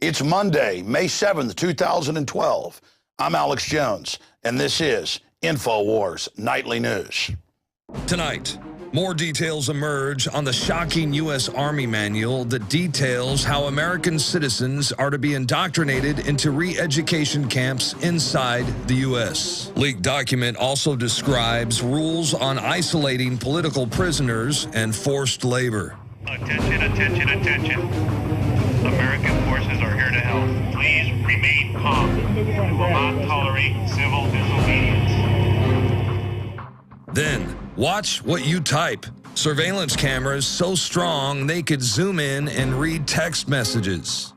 It's Monday, May 7th, 2012. I'm Alex Jones, and this is Infowars Nightly News. Tonight, more details emerge on the shocking U.S. Army manual that details how American citizens are to be indoctrinated into re-education camps inside the U.S. Leaked document also describes rules on isolating political prisoners and forced labor. Attention, attention, attention. American forces are here to help. Please remain calm. We will not tolerate civil disobedience. Then, watch what you type. Surveillance cameras so strong they could zoom in and read text messages.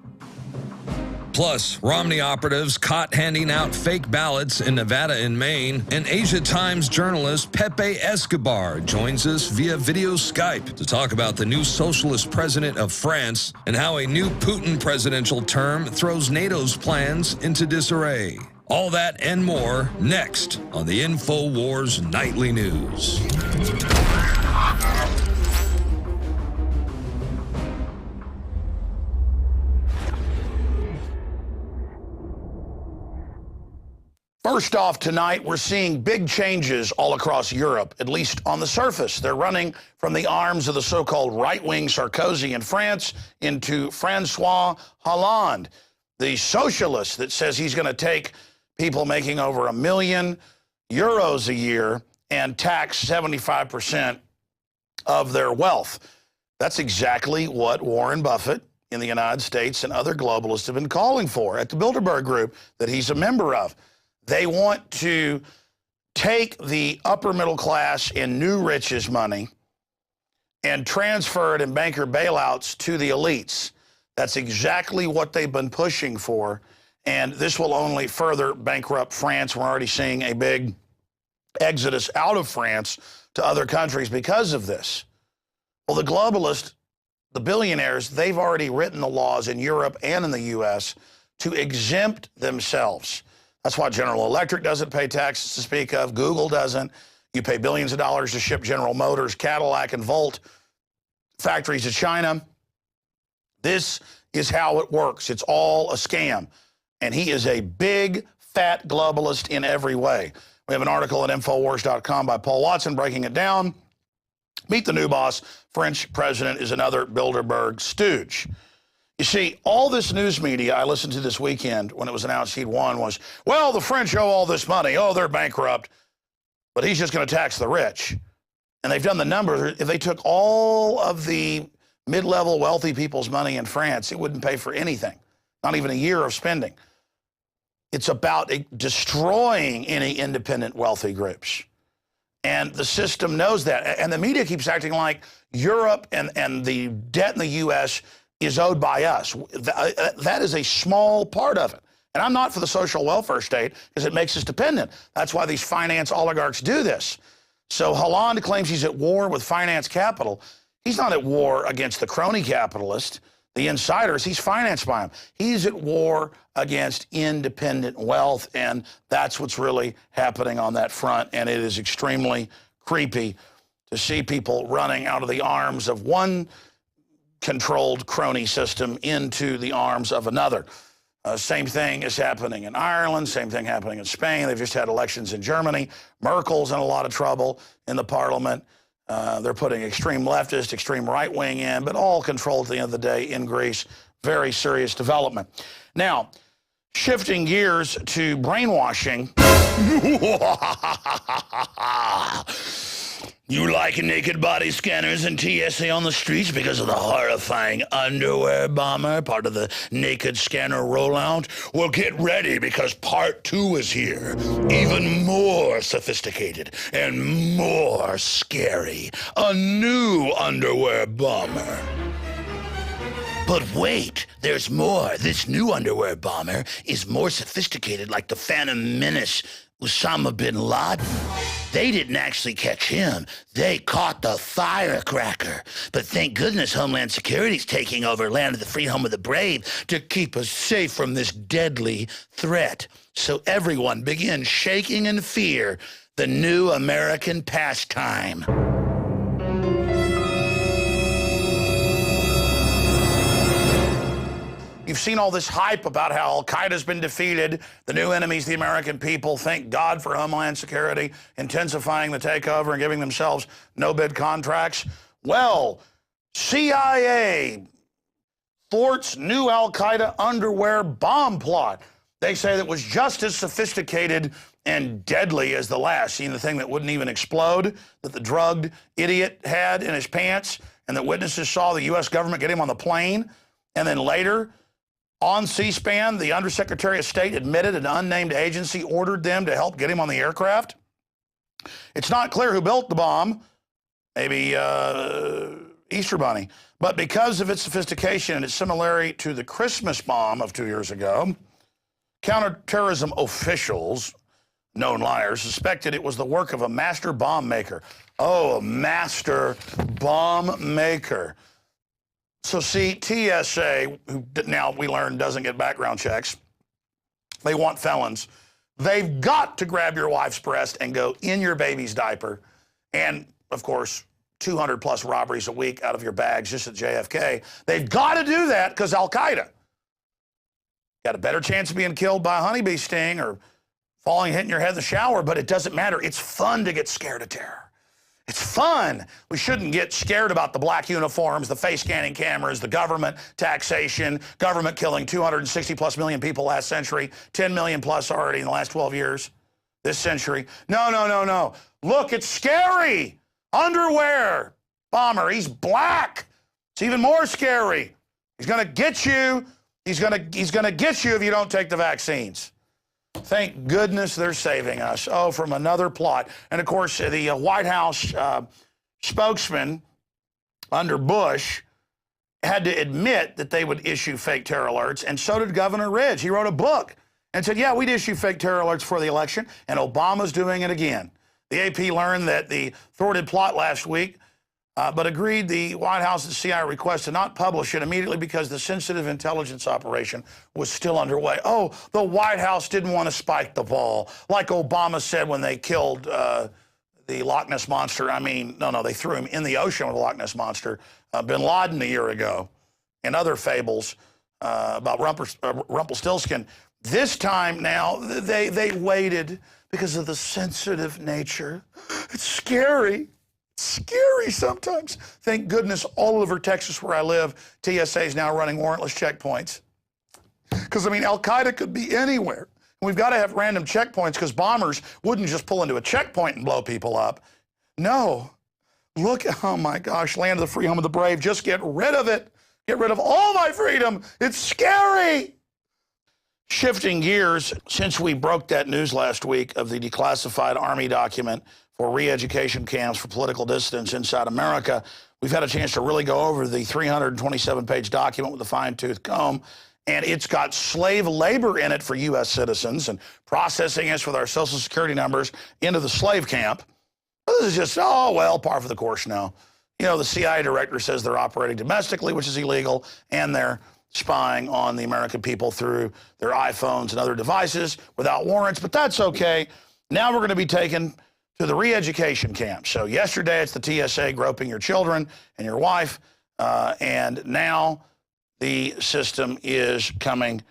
Plus, Romney operatives caught handing out fake ballots in Nevada and Maine, and Asia Times journalist Pepe Escobar joins us via video Skype to talk about the new socialist president of France and how a new Putin presidential term throws NATO's plans into disarray. All that and more next on the Infowars Nightly News. First off, tonight, we're seeing big changes all across Europe, at least on the surface. They're running from the arms of the so-called right-wing Sarkozy in France into Francois Hollande, the socialist that says he's going to take people making over €1 million a year and tax 75% of their wealth. That's exactly what Warren Buffett in the United States and other globalists have been calling for at the Bilderberg Group that he's a member of. They want to take the upper middle class and new riches money and transfer it in banker bailouts to the elites. That's exactly what they've been pushing for, and this will only further bankrupt France. We're already seeing a big exodus out of France to other countries because of this. Well, the globalists, the billionaires, they've already written the laws in Europe and in the U.S. to exempt themselves. That's why General Electric doesn't pay taxes to speak of. Google doesn't. You pay billions of dollars to ship General Motors, Cadillac, and Volt factories to China. This is how it works. It's all a scam. And he is a big, fat globalist in every way. We have an article at Infowars.com by Paul Watson breaking it down. Meet the new boss. French president is another Bilderberg stooge. You see, all this news media I listened to this weekend when it was announced he'd won was, well, the French owe all this money. Oh, they're bankrupt. But he's just going to tax the rich. And they've done the numbers. If they took all of the mid-level wealthy people's money in France, it wouldn't pay for anything, not even a year of spending. It's about destroying any independent wealthy groups. And the system knows that. And the media keeps acting like Europe and the debt in the U.S. is owed by us. That is a small part of it. And I'm not for the social welfare state because it makes us dependent. That's why these finance oligarchs do this. So Hollande claims he's at war with finance capital. He's not at war against the crony capitalist, the insiders. He's financed by them. He's at war against independent wealth, and that's what's really happening on that front. And it is extremely creepy to see people running out of the arms of one controlled crony system into the arms of another. Same thing is happening in Ireland, same thing happening in Spain. They've just had elections in Germany. Merkel's in a lot of trouble in the parliament. They're putting extreme leftist, extreme right-wing in, but all controlled at the end of the day in Greece. Very serious development. Now, shifting gears to brainwashing. You like naked body scanners and TSA on the streets because of the horrifying underwear bomber, part of the naked scanner rollout? Well, get ready because part 2 is here. Even more sophisticated and more scary. A new underwear bomber. But wait, there's more. This new underwear bomber is more sophisticated, like the Phantom Menace, Osama bin Laden. They didn't actually catch him. They caught the firecracker. But thank goodness Homeland Security's taking over land of the free, home of the brave to keep us safe from this deadly threat. So everyone begin shaking in fear the new American pastime. You've seen all this hype about how Al-Qaeda's been defeated, the new enemies, the American people. Thank God for Homeland Security, intensifying the takeover and giving themselves no-bid contracts. Well, CIA thwarts new Al-Qaeda underwear bomb plot. They say that was just as sophisticated and deadly as the last. Seen the thing that wouldn't even explode, that the drugged idiot had in his pants, and that witnesses saw the U.S. government get him on the plane. And then later, on C-SPAN, the Undersecretary of State admitted an unnamed agency ordered them to help get him on the aircraft. It's not clear who built the bomb, maybe Easter Bunny. But because of its sophistication and its similarity to the Christmas bomb of 2 years ago, counterterrorism officials, known liars, suspected it was the work of a master bomb maker. Oh, a master bomb maker. So see, TSA, who now we learn doesn't get background checks, they want felons. They've got to grab your wife's breast and go in your baby's diaper. And, of course, 200 plus robberies a week out of your bags just at JFK. They've got to do that because Al-Qaeda got a better chance of being killed by a honeybee sting or falling, hitting your head in the shower, but it doesn't matter. It's fun to get scared of terror. It's fun. We shouldn't get scared about the black uniforms, the face scanning cameras, the government taxation, government killing 260 plus million people last century, 10 million plus already in the last 12 years, this century. No, no, no, no. Look, it's scary. Underwear bomber. He's black. It's even more scary. He's going to get you. He's going to get you if you don't take the vaccines. Thank goodness they're saving us. Oh, from another plot. And, of course, the White House spokesman under Bush had to admit that they would issue fake terror alerts, and so did Governor Ridge. He wrote a book and said, yeah, we'd issue fake terror alerts for the election, and Obama's doing it again. The AP learned that the thwarted plot last week, but agreed the White House's CIA request to not publish it immediately because the sensitive intelligence operation was still underway. Oh, the White House didn't want to spike the ball, like Obama said when they killed the Loch Ness Monster. I mean, no, they threw him in the ocean with the Loch Ness Monster. Bin Laden a year ago, and other fables about Rumpelstiltskin. This time now, they waited because of the sensitive nature. It's scary. Scary sometimes. Thank goodness all over Texas where I live, TSA is now running warrantless checkpoints. Because, I mean, Al-Qaeda could be anywhere. We've got to have random checkpoints because bombers wouldn't just pull into a checkpoint and blow people up. No. Look, oh my gosh, land of the free, home of the brave. Just get rid of it. Get rid of all my freedom. It's scary. Shifting gears, since we broke that news last week of the declassified Army document for re-education camps for political dissidents inside America, we've had a chance to really go over the 327-page document with a fine-tooth comb, and it's got slave labor in it for U.S. citizens and processing us with our Social Security numbers into the slave camp. This is just, oh, well, par for the course now. You know, the CIA director says they're operating domestically, which is illegal, and they're spying on the American people through their iPhones and other devices without warrants, but that's okay. Now we're going to be taken to the re-education camp. So yesterday it's the TSA groping your children and your wife, and now the system is coming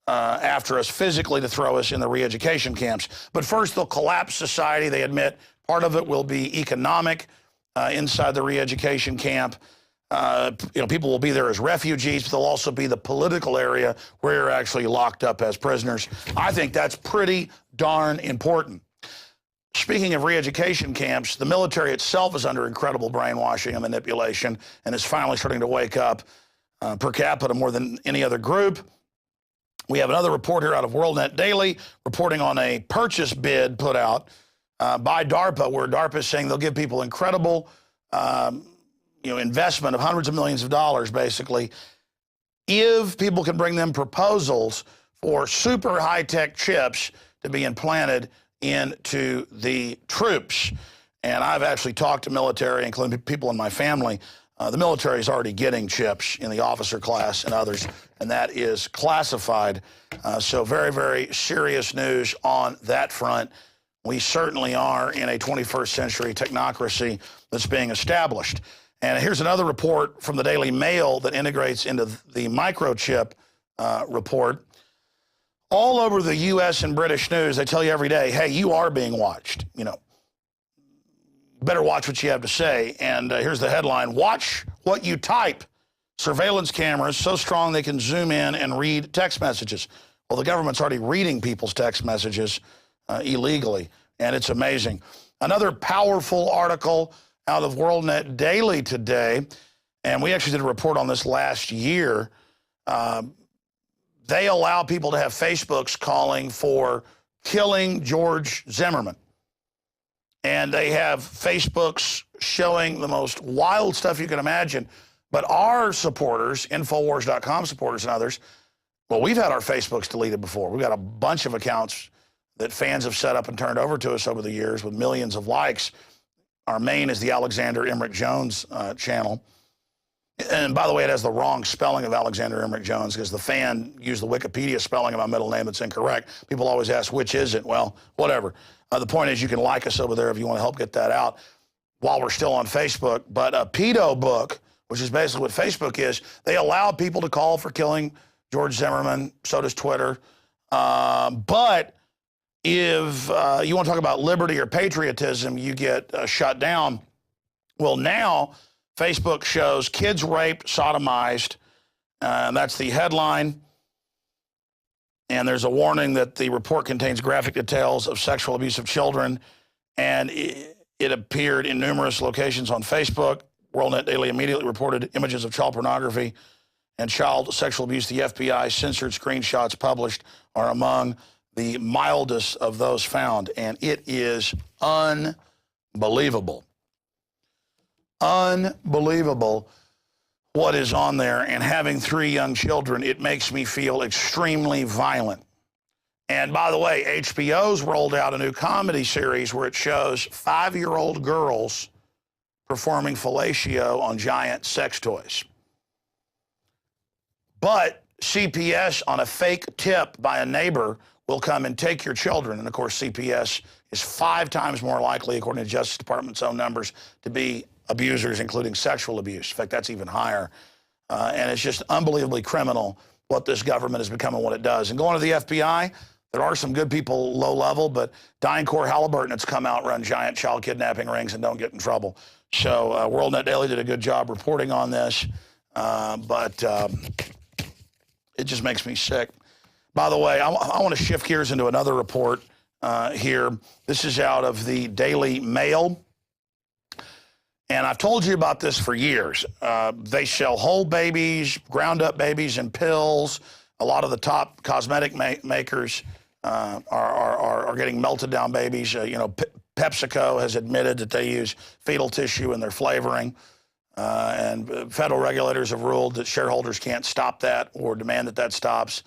after us physically to throw us in the re-education camps. But first they'll collapse society. They admit part of it will be economic inside the re-education camp. You know, people will be there as refugees, but they'll also be the political area where you're actually locked up as prisoners. I think that's pretty darn important. Speaking of re-education camps, the military itself is under incredible brainwashing and manipulation and is finally starting to wake up per capita more than any other group. We have another report here out of WorldNet Daily reporting on a purchase bid put out by DARPA, where DARPA is saying they'll give people incredible investment of hundreds of millions of dollars, basically, if people can bring them proposals for super high-tech chips to be implanted into the troops. And I've actually talked to military, including people in my family. The military is already getting chips in the officer class and others, and that is classified. So very, very serious news on that front. We certainly are in a 21st century technocracy that's being established. And here's another report from the Daily Mail that integrates into the microchip report. All over the U.S. and British news, they tell you every day, hey, you are being watched. You know, better watch what you have to say. And here's the headline: watch what you type. Surveillance cameras so strong they can zoom in and read text messages. Well, the government's already reading people's text messages illegally, and it's amazing. Another powerful article out of WorldNet Daily today, and we actually did a report on this last year. They allow people to have Facebooks calling for killing George Zimmerman. And they have Facebooks showing the most wild stuff you can imagine. But our supporters, Infowars.com supporters and others, well, we've had our Facebooks deleted before. We've got a bunch of accounts that fans have set up and turned over to us over the years with millions of likes. Our main is the Alexander Emmerich Jones channel. And by the way, it has the wrong spelling of Alexander Emmerich Jones because the fan used the Wikipedia spelling of my middle name that's incorrect. People always ask, which is it? Well, whatever. The point is you can like us over there if you want to help get that out while we're still on Facebook. But a pedo book, which is basically what Facebook is, they allow people to call for killing George Zimmerman. So does Twitter. But if you want to talk about liberty or patriotism, you get shut down. Well, now Facebook shows kids raped, sodomized. That's the headline. And there's a warning that the report contains graphic details of sexual abuse of children. And it appeared in numerous locations on Facebook. WorldNet Daily immediately reported images of child pornography and child sexual abuse. The FBI censored screenshots published are among the mildest of those found. And it is unbelievable. Unbelievable what is on there. And having 3 young children, it makes me feel extremely violent. And by the way, HBO's rolled out a new comedy series where it shows 5-year-old girls performing fellatio on giant sex toys. But CPS, on a fake tip by a neighbor, will come and take your children. And of course, CPS is 5 times more likely, according to the Justice Department's own numbers, to be abusers, including sexual abuse. In fact, that's even higher. And it's just unbelievably criminal what this government has become and what it does. And going to the FBI, there are some good people low level, but DynCorp Halliburton has come out, run giant child kidnapping rings, and don't get in trouble. So WorldNet Daily did a good job reporting on this, but it just makes me sick. By the way, I want to shift gears into another report here. This is out of the Daily Mail. And I've told you about this for years. They sell whole babies, ground up babies in pills. A lot of the top cosmetic makers are getting melted down babies. You know, PepsiCo has admitted that they use fetal tissue in their flavoring. And federal regulators have ruled that shareholders can't stop that or demand that that stops.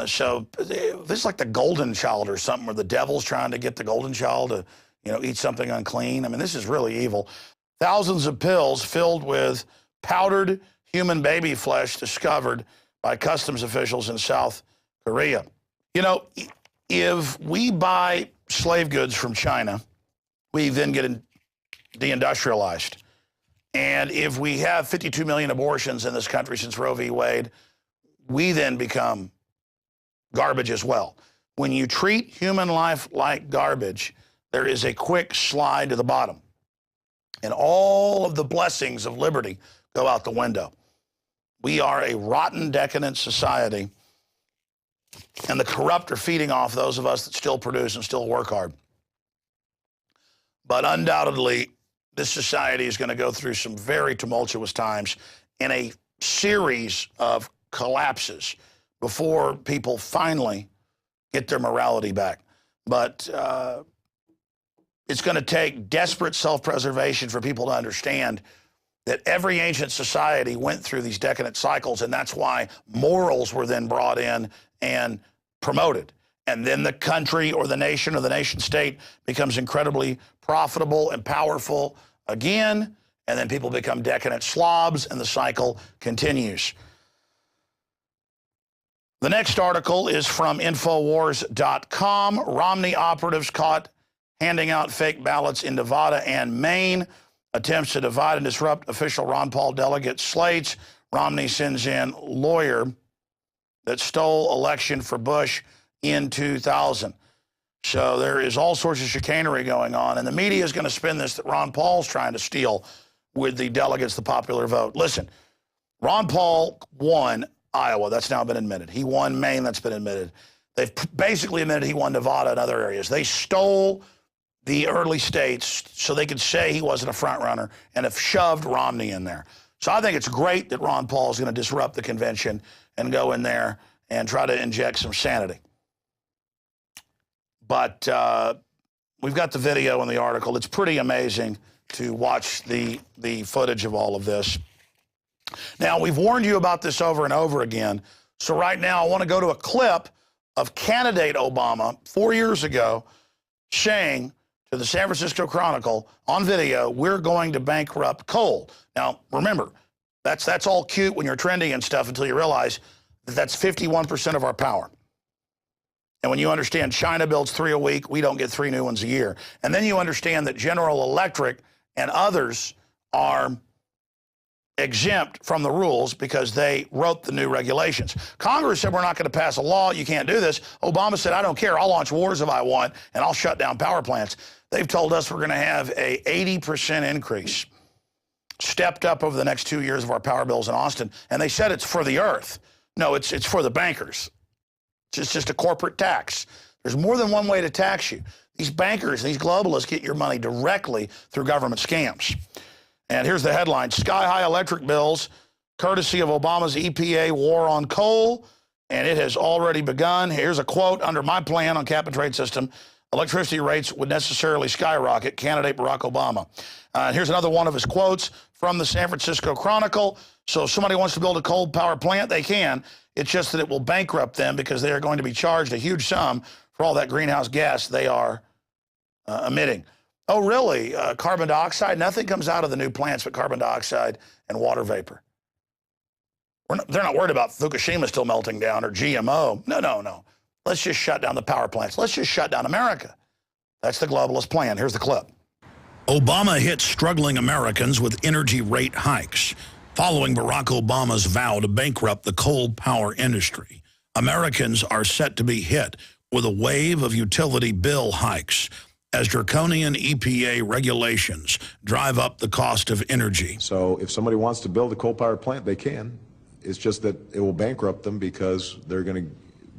So this is like the golden child or something, where the devil's trying to get the golden child to, you know, eat something unclean. I mean, this is really evil. Thousands of pills filled with powdered human baby flesh discovered by customs officials in South Korea. You know, if we buy slave goods from China, we then get deindustrialized. And if we have 52 million abortions in this country since Roe v. Wade, we then become garbage as well. When you treat human life like garbage, there is a quick slide to the bottom. And all of the blessings of liberty go out the window. We are a rotten, decadent society, and the corrupt are feeding off those of us that still produce and still work hard. But undoubtedly, this society is going to go through some very tumultuous times in a series of collapses before people finally get their morality back. But it's going to take desperate self-preservation for people to understand that every ancient society went through these decadent cycles, and that's why morals were then brought in and promoted. And then the country or the nation state becomes incredibly profitable and powerful again, and then people become decadent slobs, and the cycle continues. The next article is from Infowars.com. Romney operatives caught handing out fake ballots in Nevada and Maine. Attempts to divide and disrupt official Ron Paul delegate slates. Romney sends in lawyer that stole election for Bush in 2000. So there is all sorts of chicanery going on, and the media is going to spin this that Ron Paul's trying to steal with the delegates, the popular vote. Listen, Ron Paul won Iowa. That's now been admitted. He won Maine. That's been admitted. They've basically admitted he won Nevada and other areas. They stole the early states so they could say he wasn't a front runner and have shoved Romney in there. So I think it's great that Ron Paul is going to disrupt the convention and go in there and try to inject some sanity. But we've got the video in the article. It's pretty amazing to watch the footage of all of this. Now, we've warned you about this over and over again. So right now, I want to go to a clip of candidate Obama 4 years ago saying to the San Francisco Chronicle on video, we're going to bankrupt coal. Now, remember, that's all cute when you're trending and stuff until you realize that that's 51% of our power. And when you understand China builds 3 a week, we don't get 3 new ones a year. And then you understand that General Electric and others are exempt from the rules because they wrote the new regulations. Congress said we're not going to pass a law. You can't do this. Obama said, I don't care. I'll launch wars if I want, and I'll shut down power plants. They've told us we're going to have a 80% increase stepped up over the next 2 years of our power bills in Austin. And they said it's for the earth. No, it's for the bankers. It's just a corporate tax. There's more than one way to tax you. These bankers, these globalists get your money directly through government scams. And here's the headline: sky-high electric bills, courtesy of Obama's EPA war on coal, and it has already begun. Here's a quote: under my plan on cap and trade system, electricity rates would necessarily skyrocket, candidate Barack Obama. Here's another one of his quotes from the San Francisco Chronicle. So if somebody wants to build a coal power plant, they can. It's just that it will bankrupt them because they are going to be charged a huge sum for all that greenhouse gas they are emitting. Oh, really? Carbon dioxide? Nothing comes out of the new plants but carbon dioxide and water vapor. They're not worried about Fukushima still melting down or GMO. No. Let's just shut down the power plants. Let's just shut down America. That's the globalist plan. Here's the clip. Obama hit struggling Americans with energy rate hikes. Following Barack Obama's vow to bankrupt the coal power industry, Americans are set to be hit with a wave of utility bill hikes as draconian EPA regulations drive up the cost of energy. So if somebody wants to build a coal power plant, they can. It's just that it will bankrupt them because they're going to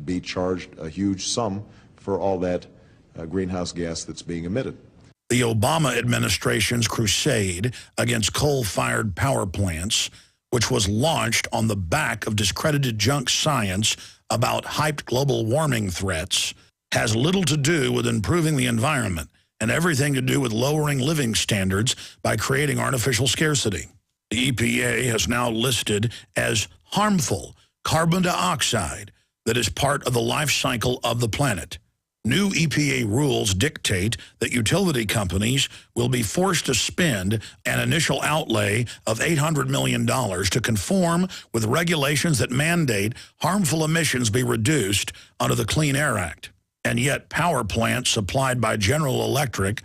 be charged a huge sum for all that greenhouse gas that's being emitted. The Obama administration's crusade against coal-fired power plants, which was launched on the back of discredited junk science about hyped global warming threats, has little to do with improving the environment and everything to do with lowering living standards by creating artificial scarcity. The EPA has now listed as harmful carbon dioxide that is part of the life cycle of the planet. New EPA rules dictate that utility companies will be forced to spend an initial outlay of $800 million to conform with regulations that mandate harmful emissions be reduced under the Clean Air Act. And yet power plants supplied by General Electric,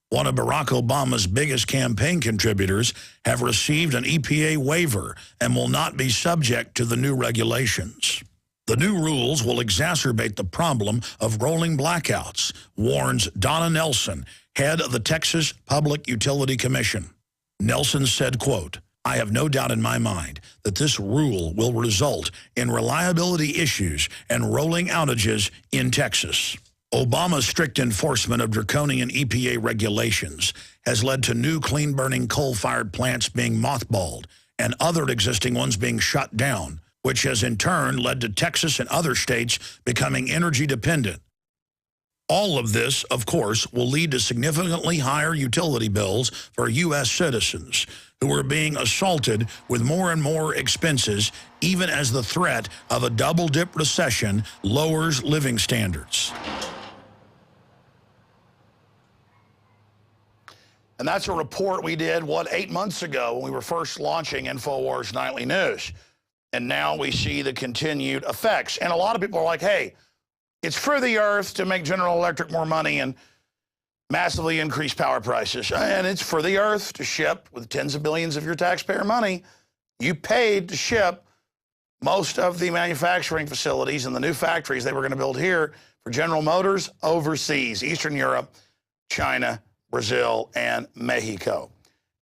one of Barack Obama's biggest campaign contributors, have received an EPA waiver and will not be subject to the new regulations. The new rules will exacerbate the problem of rolling blackouts, warns Donna Nelson, head of the Texas Public Utility Commission. Nelson said, quote, I have no doubt in my mind that this rule will result in reliability issues and rolling outages in Texas. Obama's strict enforcement of draconian EPA regulations has led to new clean-burning coal-fired plants being mothballed and other existing ones being shut down, which has in turn led to Texas and other states becoming energy dependent. All of this, of course, will lead to significantly higher utility bills for U.S. citizens who are being assaulted with more and more expenses, even as the threat of a double-dip recession lowers living standards. And that's a report we did, 8 months ago when we were first launching Infowars Nightly News. And now we see the continued effects. And a lot of people are like, hey, it's for the earth to make General Electric more money and massively increase power prices. And it's for the earth to ship with tens of billions of your taxpayer money. You paid to ship most of the manufacturing facilities and the new factories they were going to build here for General Motors overseas, Eastern Europe, China, Brazil, and Mexico.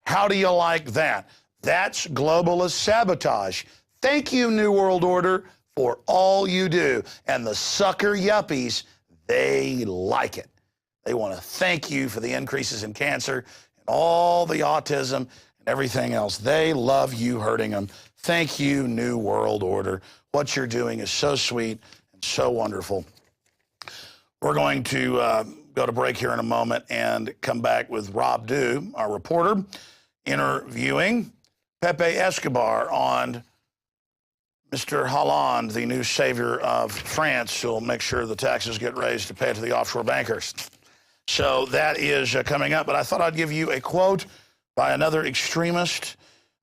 How do you like that? That's globalist sabotage. Thank you, New World Order, for all you do. And the sucker yuppies, they like it. They want to thank you for the increases in cancer and all the autism and everything else. They love you hurting them. Thank you, New World Order. What you're doing is so sweet and so wonderful. We're going to go to break here in a moment and come back with Rob Dew, our reporter, interviewing Pepe Escobar on Mr. Hollande, the new savior of France, who will make sure the taxes get raised to pay to the offshore bankers. So that is coming up. But I thought I'd give you a quote by another extremist,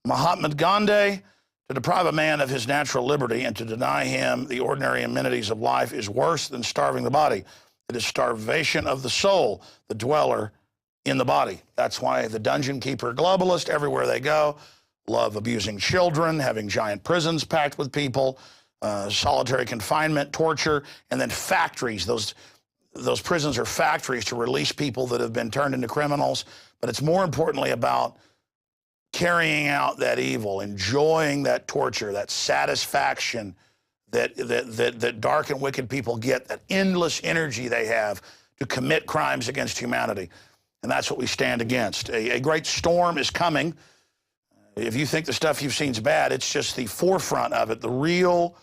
Mahatma Gandhi. To deprive a man of his natural liberty and to deny him the ordinary amenities of life is worse than starving the body. It is starvation of the soul, the dweller in the body. That's why the dungeon keeper globalist, everywhere they go, love abusing children, having giant prisons packed with people, solitary confinement, torture, and then factories. Those prisons are factories to release people that have been turned into criminals. But it's more importantly about carrying out that evil, enjoying that torture, that satisfaction that dark and wicked people get, that endless energy they have to commit crimes against humanity. And that's what we stand against. A great storm is coming. If you think the stuff you've seen is bad, it's just the forefront of it. The real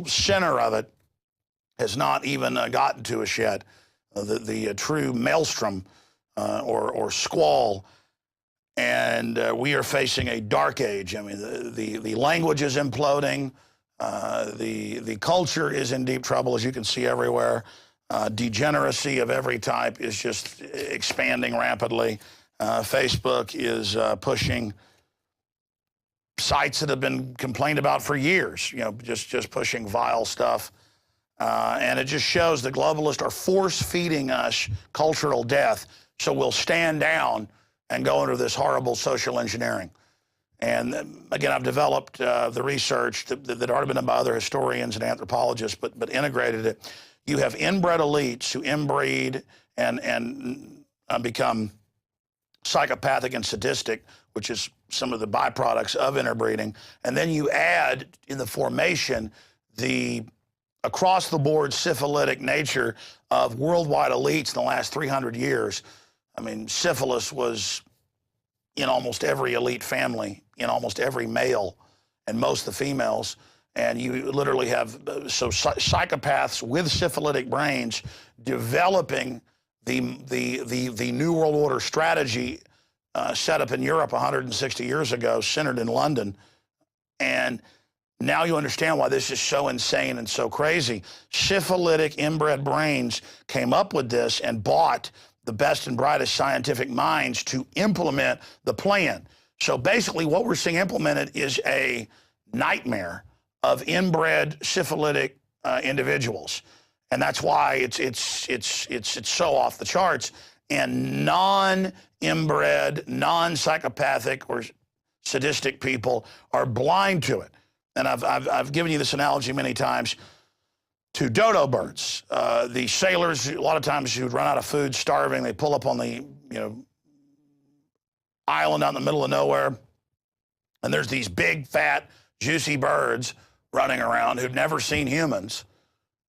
center of it has not even gotten to us yet. The true maelstrom or squall. And we are facing a dark age. I mean, the language is imploding. The culture is in deep trouble, as you can see everywhere. Degeneracy of every type is just expanding rapidly. Facebook is pushing sites that have been complained about for years, just pushing vile stuff. And it just shows the globalists are force-feeding us cultural death, so we'll stand down and go into this horrible social engineering. And again, I've developed the research that already been done by other historians and anthropologists, but integrated it. You have inbred elites who inbreed and become psychopathic and sadistic, which is some of the byproducts of interbreeding. And then you add in the formation the across-the-board syphilitic nature of worldwide elites in the last 300 years. I mean, syphilis was in almost every elite family, in almost every male, and most of the females. And you literally have psychopaths with syphilitic brains developing the New World Order strategy set up in Europe 160 years ago, centered in London. And now you understand why this is so insane and so crazy. Syphilitic inbred brains came up with this and bought the best and brightest scientific minds to implement the plan. So basically what we're seeing implemented is a nightmare of inbred syphilitic individuals. And that's why it's so off the charts. And non-inbred, non-psychopathic or sadistic people are blind to it. And I've given you this analogy many times to dodo birds. The sailors, a lot of times who'd run out of food, starving, they pull up on the island out in the middle of nowhere, and there's these big, fat, juicy birds running around who'd never seen humans,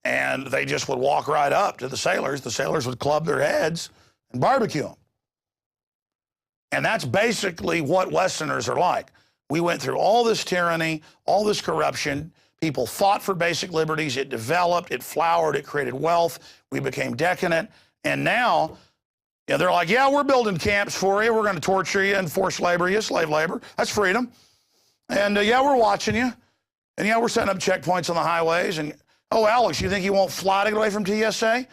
and they just would walk right up to the sailors. The sailors would club their heads and barbecue them. And that's basically what Westerners are like. We went through all this tyranny, all this corruption. People fought for basic liberties. It developed, it flowered, it created wealth. We became decadent. And now, they're like, yeah, we're building camps for you. We're going to torture you and force labor you, slave labor. That's freedom. And yeah, we're watching you. And yeah, we're setting up checkpoints on the highways. And, oh, Alex, you think you won't fly to get away from TSA?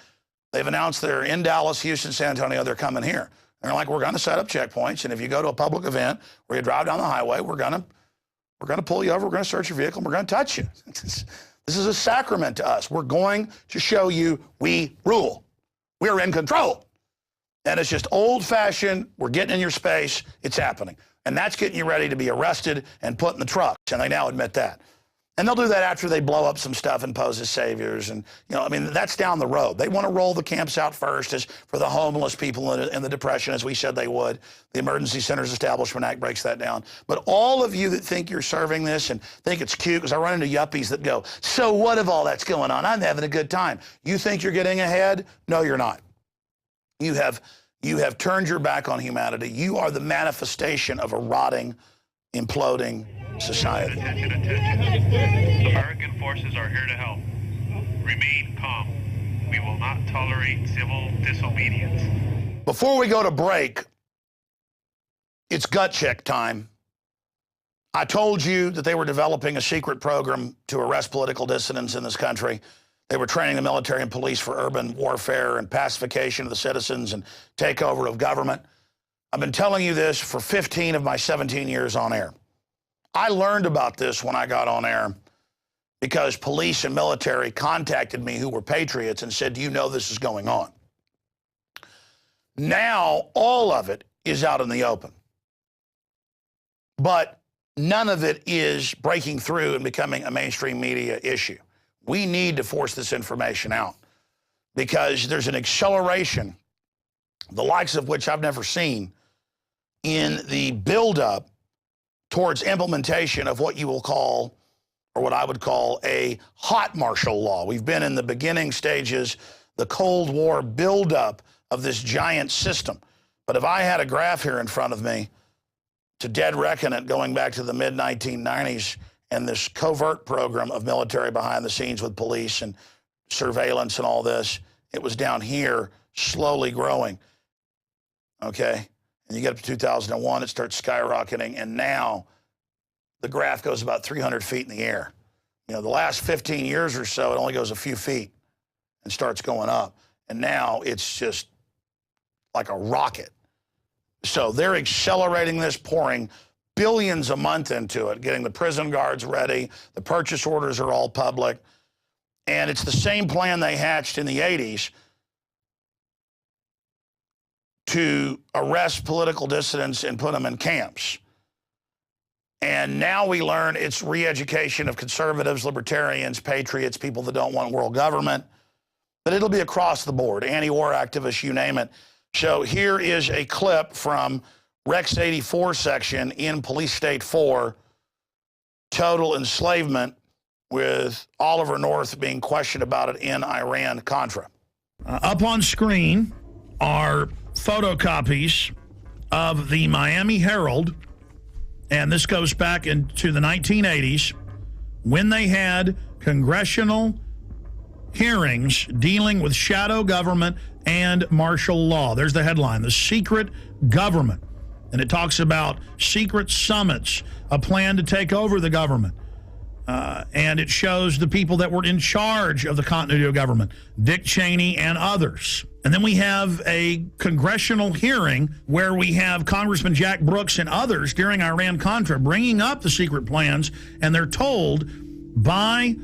They've announced they're in Dallas, Houston, San Antonio. They're coming here. And they're like, we're going to set up checkpoints. And if you go to a public event where you drive down the highway, we're going to pull you over. We're going to search your vehicle. And we're going to touch you. This is a sacrament to us. We're going to show you we rule. We're in control. And it's just old-fashioned. We're getting in your space. It's happening. And that's getting you ready to be arrested and put in the trucks. And they now admit that. And they'll do that after they blow up some stuff and pose as saviors. And, you know, I mean, that's down the road. They want to roll the camps out first as for the homeless people in the Depression, as we said they would. The Emergency Centers Establishment Act breaks that down. But all of you that think you're serving this and think it's cute, because I run into yuppies that go, so what if all that's going on? I'm having a good time. You think you're getting ahead? No, you're not. You have turned your back on humanity. You are the manifestation of a rotting, imploding society. Attention, attention. American forces are here to help. Remain calm. We will not tolerate civil disobedience. Before we go to break, it's gut check time. I told you that they were developing a secret program to arrest political dissidents in this country. They were training the military and police for urban warfare and pacification of the citizens and takeover of government. I've been telling you this for 15 of my 17 years on air. I learned about this when I got on air because police and military contacted me who were patriots and said, do you know this is going on? Now, all of it is out in the open. But none of it is breaking through and becoming a mainstream media issue. We need to force this information out because there's an acceleration, the likes of which I've never seen, in the buildup towards implementation of what you will call, or what I would call, a hot martial law. We've been in the beginning stages, the Cold War buildup of this giant system. But if I had a graph here in front of me to dead reckon it going back to the mid-1990s and this covert program of military behind the scenes with police and surveillance and all this, it was down here slowly growing, okay? And you get up to 2001, it starts skyrocketing, and now the graph goes about 300 feet in the air. You know, the last 15 years or so, it only goes a few feet and starts going up. And now it's just like a rocket. So they're accelerating this, pouring billions a month into it, getting the prison guards ready. The purchase orders are all public. And it's the same plan they hatched in the 80s to arrest political dissidents and put them in camps. And now we learn it's re-education of conservatives, libertarians, patriots, people that don't want world government. But it'll be across the board, anti-war activists, you name it. So here is a clip from Rex 84 section in Police State 4, total enslavement, with Oliver North being questioned about it in Iran-Contra. Up on screen are photocopies of the Miami Herald, and this goes back into the 1980s when they had congressional hearings dealing with shadow government and martial law. There's the headline, The Secret Government. And it talks about secret summits, a plan to take over the government. And it shows the people that were in charge of the continuity of government, Dick Cheney and others. And then we have a congressional hearing where we have Congressman Jack Brooks and others during Iran-Contra bringing up the secret plans, and they're told by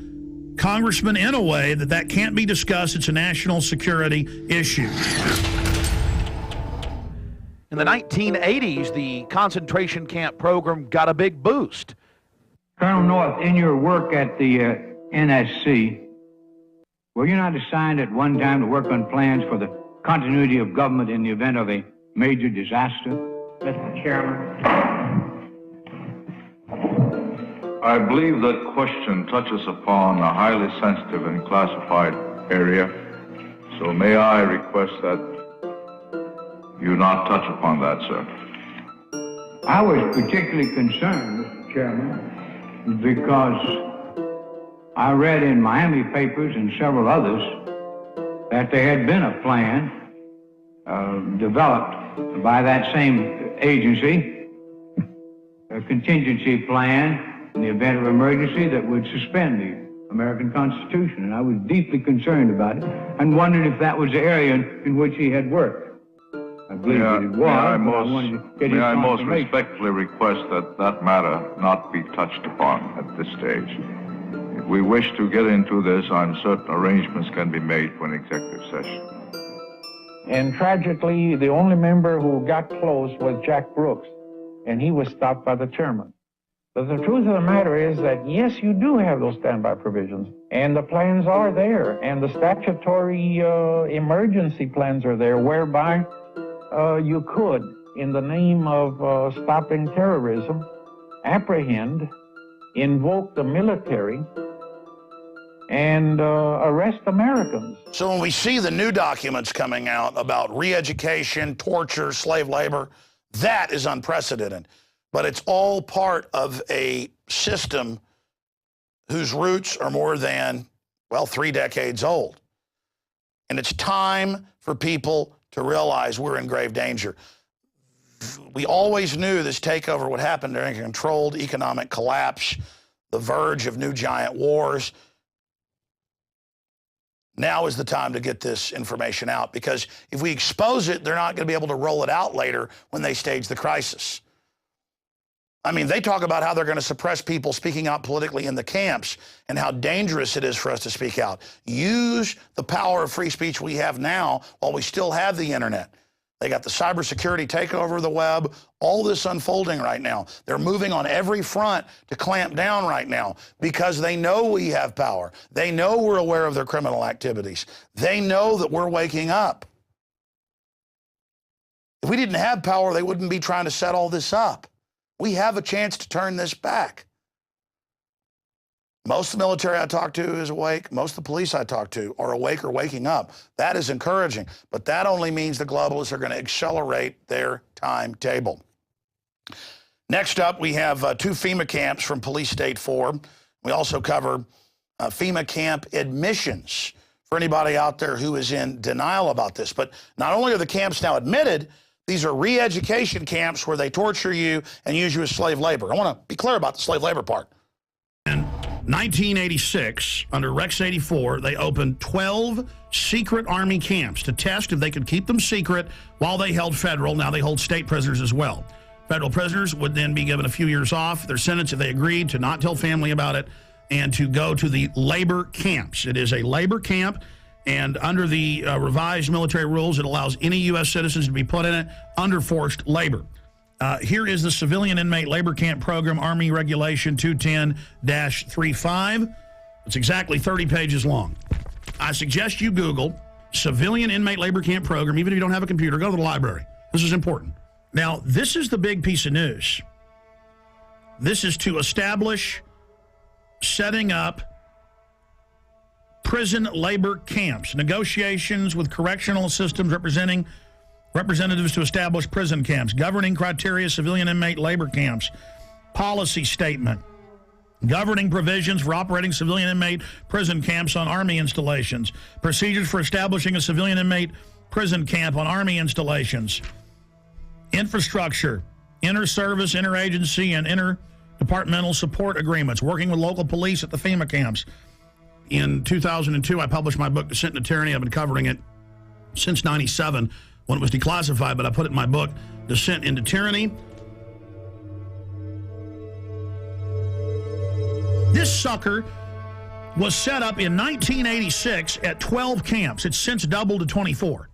Congressman Inouye that that can't be discussed. It's a national security issue. In the 1980s, the concentration camp program got a big boost. Colonel North, in your work at the NSC, were you not assigned at one time to work on plans for the continuity of government in the event of a major disaster? Mr. Chairman. I believe that question touches upon a highly sensitive and classified area, so may I request that you not touch upon that, sir. I was particularly concerned, Mr. Chairman, because I read in Miami papers and several others that there had been a plan developed by that same agency, a contingency plan in the event of emergency that would suspend the American Constitution. And I was deeply concerned about it and wondered if that was the area in which he had worked. I believe that it was. May I most respectfully request that that matter not be touched upon at this stage. If we wish to get into this, I'm certain arrangements can be made for an executive session. And tragically, the only member who got close was Jack Brooks, and he was stopped by the chairman. But the truth of the matter is that, yes, you do have those standby provisions, and the plans are there, and the statutory emergency plans are there, whereby you could, in the name of stopping terrorism, apprehend, invoke the military, and arrest Americans. So when we see the new documents coming out about re-education, torture, slave labor, that is unprecedented. But it's all part of a system whose roots are more than, well, 3 decades old. And it's time for people to realize we're in grave danger. We always knew this takeover would happen during a controlled economic collapse, the verge of new giant wars. Now is the time to get this information out, because if we expose it, they're not going to be able to roll it out later when they stage the crisis. I mean, they talk about how they're going to suppress people speaking out politically in the camps and how dangerous it is for us to speak out. Use the power of free speech we have now while we still have the internet. They got the cybersecurity takeover of the web, all this unfolding right now. They're moving on every front to clamp down right now because they know we have power. They know we're aware of their criminal activities. They know that we're waking up. If we didn't have power, they wouldn't be trying to set all this up. We have a chance to turn this back. Most of the military I talk to is awake. Most of the police I talk to are awake or waking up. That is encouraging, but that only means the globalists are going to accelerate their timetable. Next up, we have 2 FEMA camps from Police State 4. We also cover FEMA camp admissions for anybody out there who is in denial about this. But not only are the camps now admitted, these are re-education camps where they torture you and use you as slave labor. I want to be clear about the slave labor part. In 1986, under Rex 84, they opened 12 secret Army camps to test if they could keep them secret while they held federal. Now they hold state prisoners as well. Federal prisoners would then be given a few years off their sentence if they agreed to not tell family about it and to go to the labor camps. It is a labor camp. And under the revised military rules, it allows any U.S. citizens to be put in it under forced labor. Here is the Civilian Inmate Labor Camp Program, Army Regulation 210-35. It's exactly 30 pages long. I suggest you Google Civilian Inmate Labor Camp Program. Even if you don't have a computer, go to the library. This is important. Now, this is the big piece of news. This is to establish setting up prison labor camps, negotiations with correctional systems representatives to establish prison camps, governing criteria, civilian inmate labor camps, policy statement, governing provisions for operating civilian inmate prison camps on Army installations, procedures for establishing a civilian inmate prison camp on Army installations, infrastructure, inter-service, interagency, and interdepartmental support agreements, working with local police at the FEMA camps. In 2002, I published my book, Descent into Tyranny. I've been covering it since '97 when it was declassified, but I put it in my book, Descent into Tyranny. This sucker was set up in 1986 at 12 camps. It's since doubled to 24.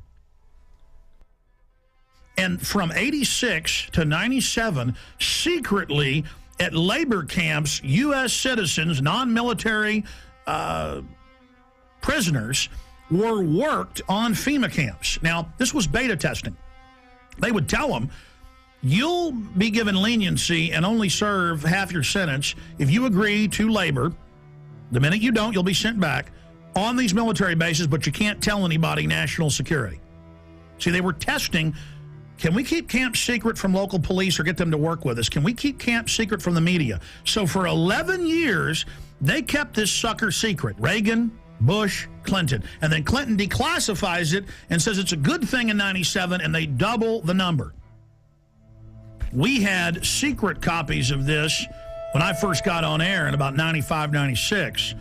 And from 86 to 97, secretly at labor camps, U.S. citizens, non-military prisoners were worked on FEMA camps. Now, this was beta testing. They would tell them, you'll be given leniency and only serve half your sentence if you agree to labor. The minute you don't, you'll be sent back on these military bases, but you can't tell anybody national security. See, they were testing, can we keep camps secret from local police or get them to work with us? Can we keep camps secret from the media? So for 11 years, they kept this sucker secret. Reagan, Bush, Clinton. And then Clinton declassifies it and says it's a good thing in '97, and they double the number. We had secret copies of this when I first got on air in about 95, 96,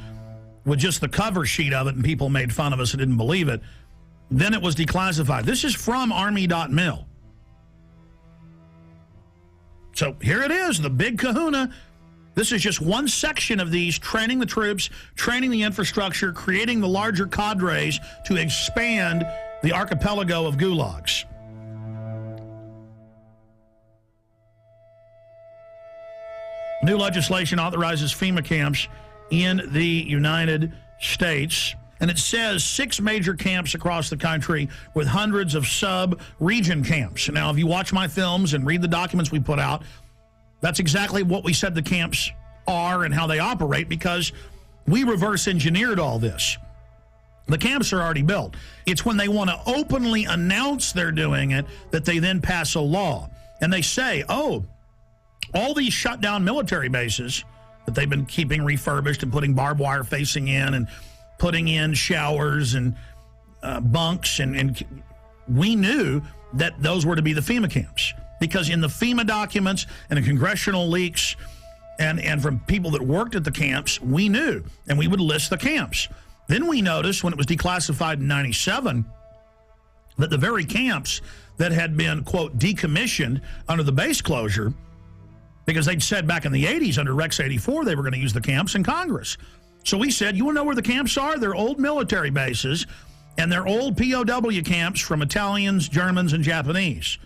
with just the cover sheet of it, and people made fun of us and didn't believe it. Then it was declassified. This is from Army.mil. So here it is, the big kahuna. This is just one section of these, training the troops, training the infrastructure, creating the larger cadres to expand the archipelago of gulags. New legislation authorizes FEMA camps in the United States. And it says 6 major camps across the country with hundreds of sub-region camps. Now, if you watch my films and read the documents we put out, that's exactly what we said the camps are and how they operate, because we reverse engineered all this. The camps are already built. It's when they want to openly announce they're doing it that they then pass a law. And they say, oh, all these shut down military bases that they've been keeping refurbished and putting barbed wire facing in and putting in showers and bunks, and we knew that those were to be the FEMA camps, because in the FEMA documents and the congressional leaks and from people that worked at the camps, we knew, and we would list the camps. Then we noticed when it was declassified in 97 that the very camps that had been, quote, decommissioned under the base closure, because they'd said back in the 80s under Rex 84 they were going to use the camps in Congress. So we said, you want to know where the camps are? They're old military bases, and they're old POW camps from Italians, Germans, and Japanese.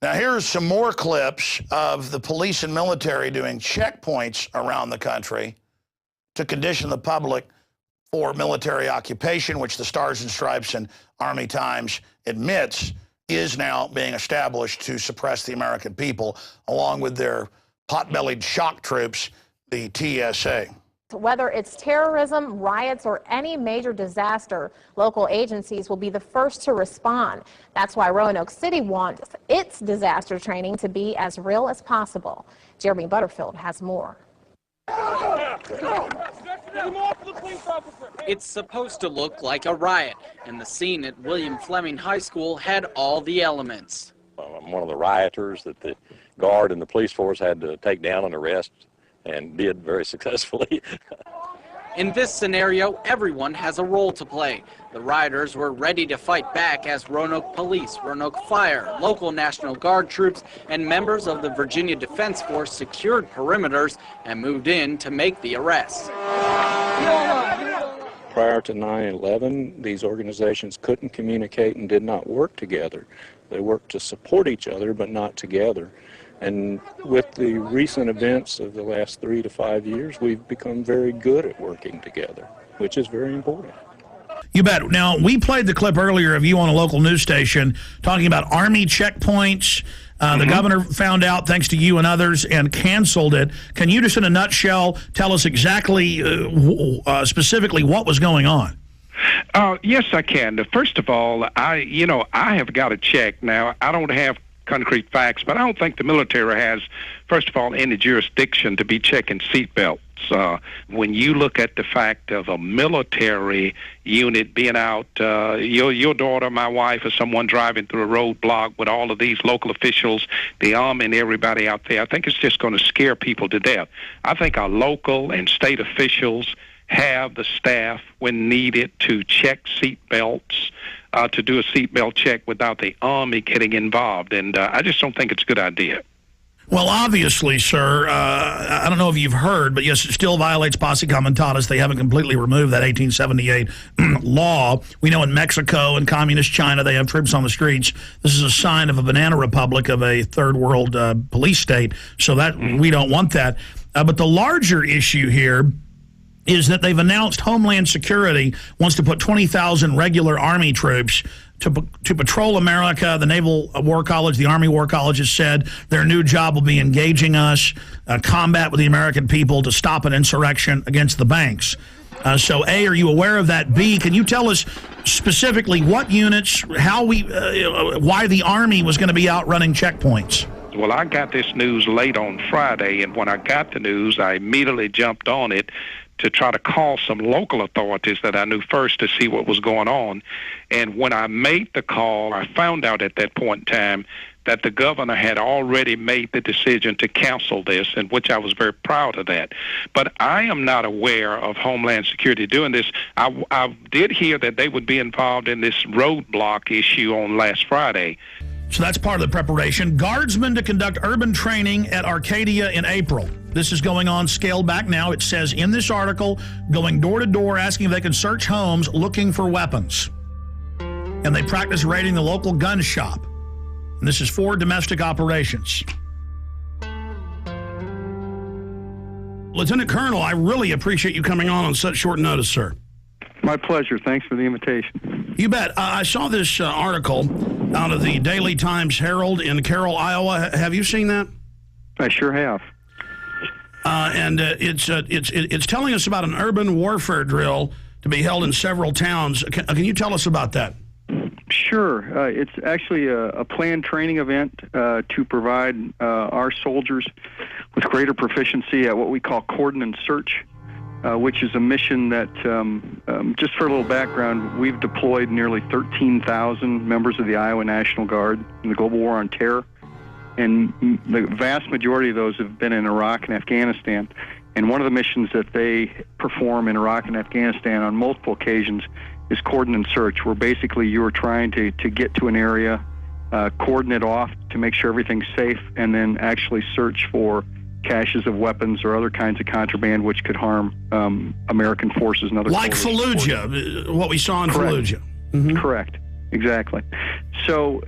Now, here's some more clips of the police and military doing checkpoints around the country to condition the public for military occupation, which the Stars and Stripes and Army Times admits is now being established to suppress the American people, along with their pot-bellied shock troops, the TSA. Whether it's terrorism, riots, or any major disaster, local agencies will be the first to respond. That's why Roanoke City wants its disaster training to be as real as possible. Jeremy Butterfield has more. It's supposed to look like a riot, and the scene at William Fleming High School had all the elements. I'm one of the rioters that the guard and the police force had to take down and arrest, and did very successfully. In this scenario, everyone has a role to play. The rioters were ready to fight back as Roanoke Police, Roanoke Fire, local National Guard troops, and members of the Virginia Defense Force secured perimeters and moved in to make the arrests. Prior to 9/11, these organizations couldn't communicate and did not work together. They worked to support each other, but not together. And with the recent events of the last 3 to 5 years, we've become very good at working together, which is very important. You bet. Now, we played the clip earlier of you on a local news station talking about Army checkpoints. The governor found out, thanks to you and others, and canceled it. Can you just, in a nutshell, tell us exactly, specifically what was going on? Yes, I can. First of all, I have got to check. Now, I don't have concrete facts, but I don't think the military has, first of all, any jurisdiction to be checking seatbelts. When you look at the fact of a military unit being out, your daughter, my wife, or someone driving through a roadblock with all of these local officials, the Army and everybody out there, I think it's just going to scare people to death. I think our local and state officials have the staff when needed to check seatbelts, to do a seatbelt check without the Army getting involved. And I just don't think it's a good idea. Well, obviously, sir, I don't know if you've heard, but yes, it still violates posse comitatus. They haven't completely removed that 1878 law. We know in Mexico and communist China, they have troops on the streets. This is a sign of a banana republic, of a third world police state. So that we don't want that. But the larger issue here is that they've announced Homeland Security wants to put 20,000 regular Army troops to patrol America. The Naval War College, the Army War College has said their new job will be engaging us, combat with the American people to stop an insurrection against the banks. So, A, are you aware of that? B, can you tell us specifically what units, how why the Army was going to be out running checkpoints? Well, I got this news late on Friday, and when I got the news, I immediately jumped on it to try to call some local authorities that I knew first to see what was going on. And when I made the call, I found out at that point in time that the governor had already made the decision to cancel this, and which I was very proud of that. But I am not aware of Homeland Security doing this. I did hear that they would be involved in this roadblock issue on last Friday. So that's part of the preparation. Guardsmen to conduct urban training at Arcadia in April. This is going on scaled back now. It says in this article, going door to door asking if they can search homes looking for weapons. And they practice raiding the local gun shop. And this is for domestic operations. Lieutenant Colonel, I really appreciate you coming on such short notice, sir. My pleasure. Thanks for the invitation. You bet. I saw this article out of the Daily Times Herald in Carroll, Iowa. Have you seen that? I sure have. And it's telling us about an urban warfare drill to be held in several towns. Can you tell us about that? Sure. It's actually a planned training event to provide our soldiers with greater proficiency at what we call coordinate search, which is a mission that, just for a little background, we've deployed nearly 13,000 members of the Iowa National Guard in the global war on terror. And the vast majority of those have been in Iraq and Afghanistan. And one of the missions that they perform in Iraq and Afghanistan on multiple occasions is coordinate search, where basically you are trying to get to an area, coordinate off to make sure everything's safe, and then actually search for caches of weapons or other kinds of contraband which could harm American forces and other like Fallujah, what we saw in Fallujah. Mm-hmm. Correct. Exactly. So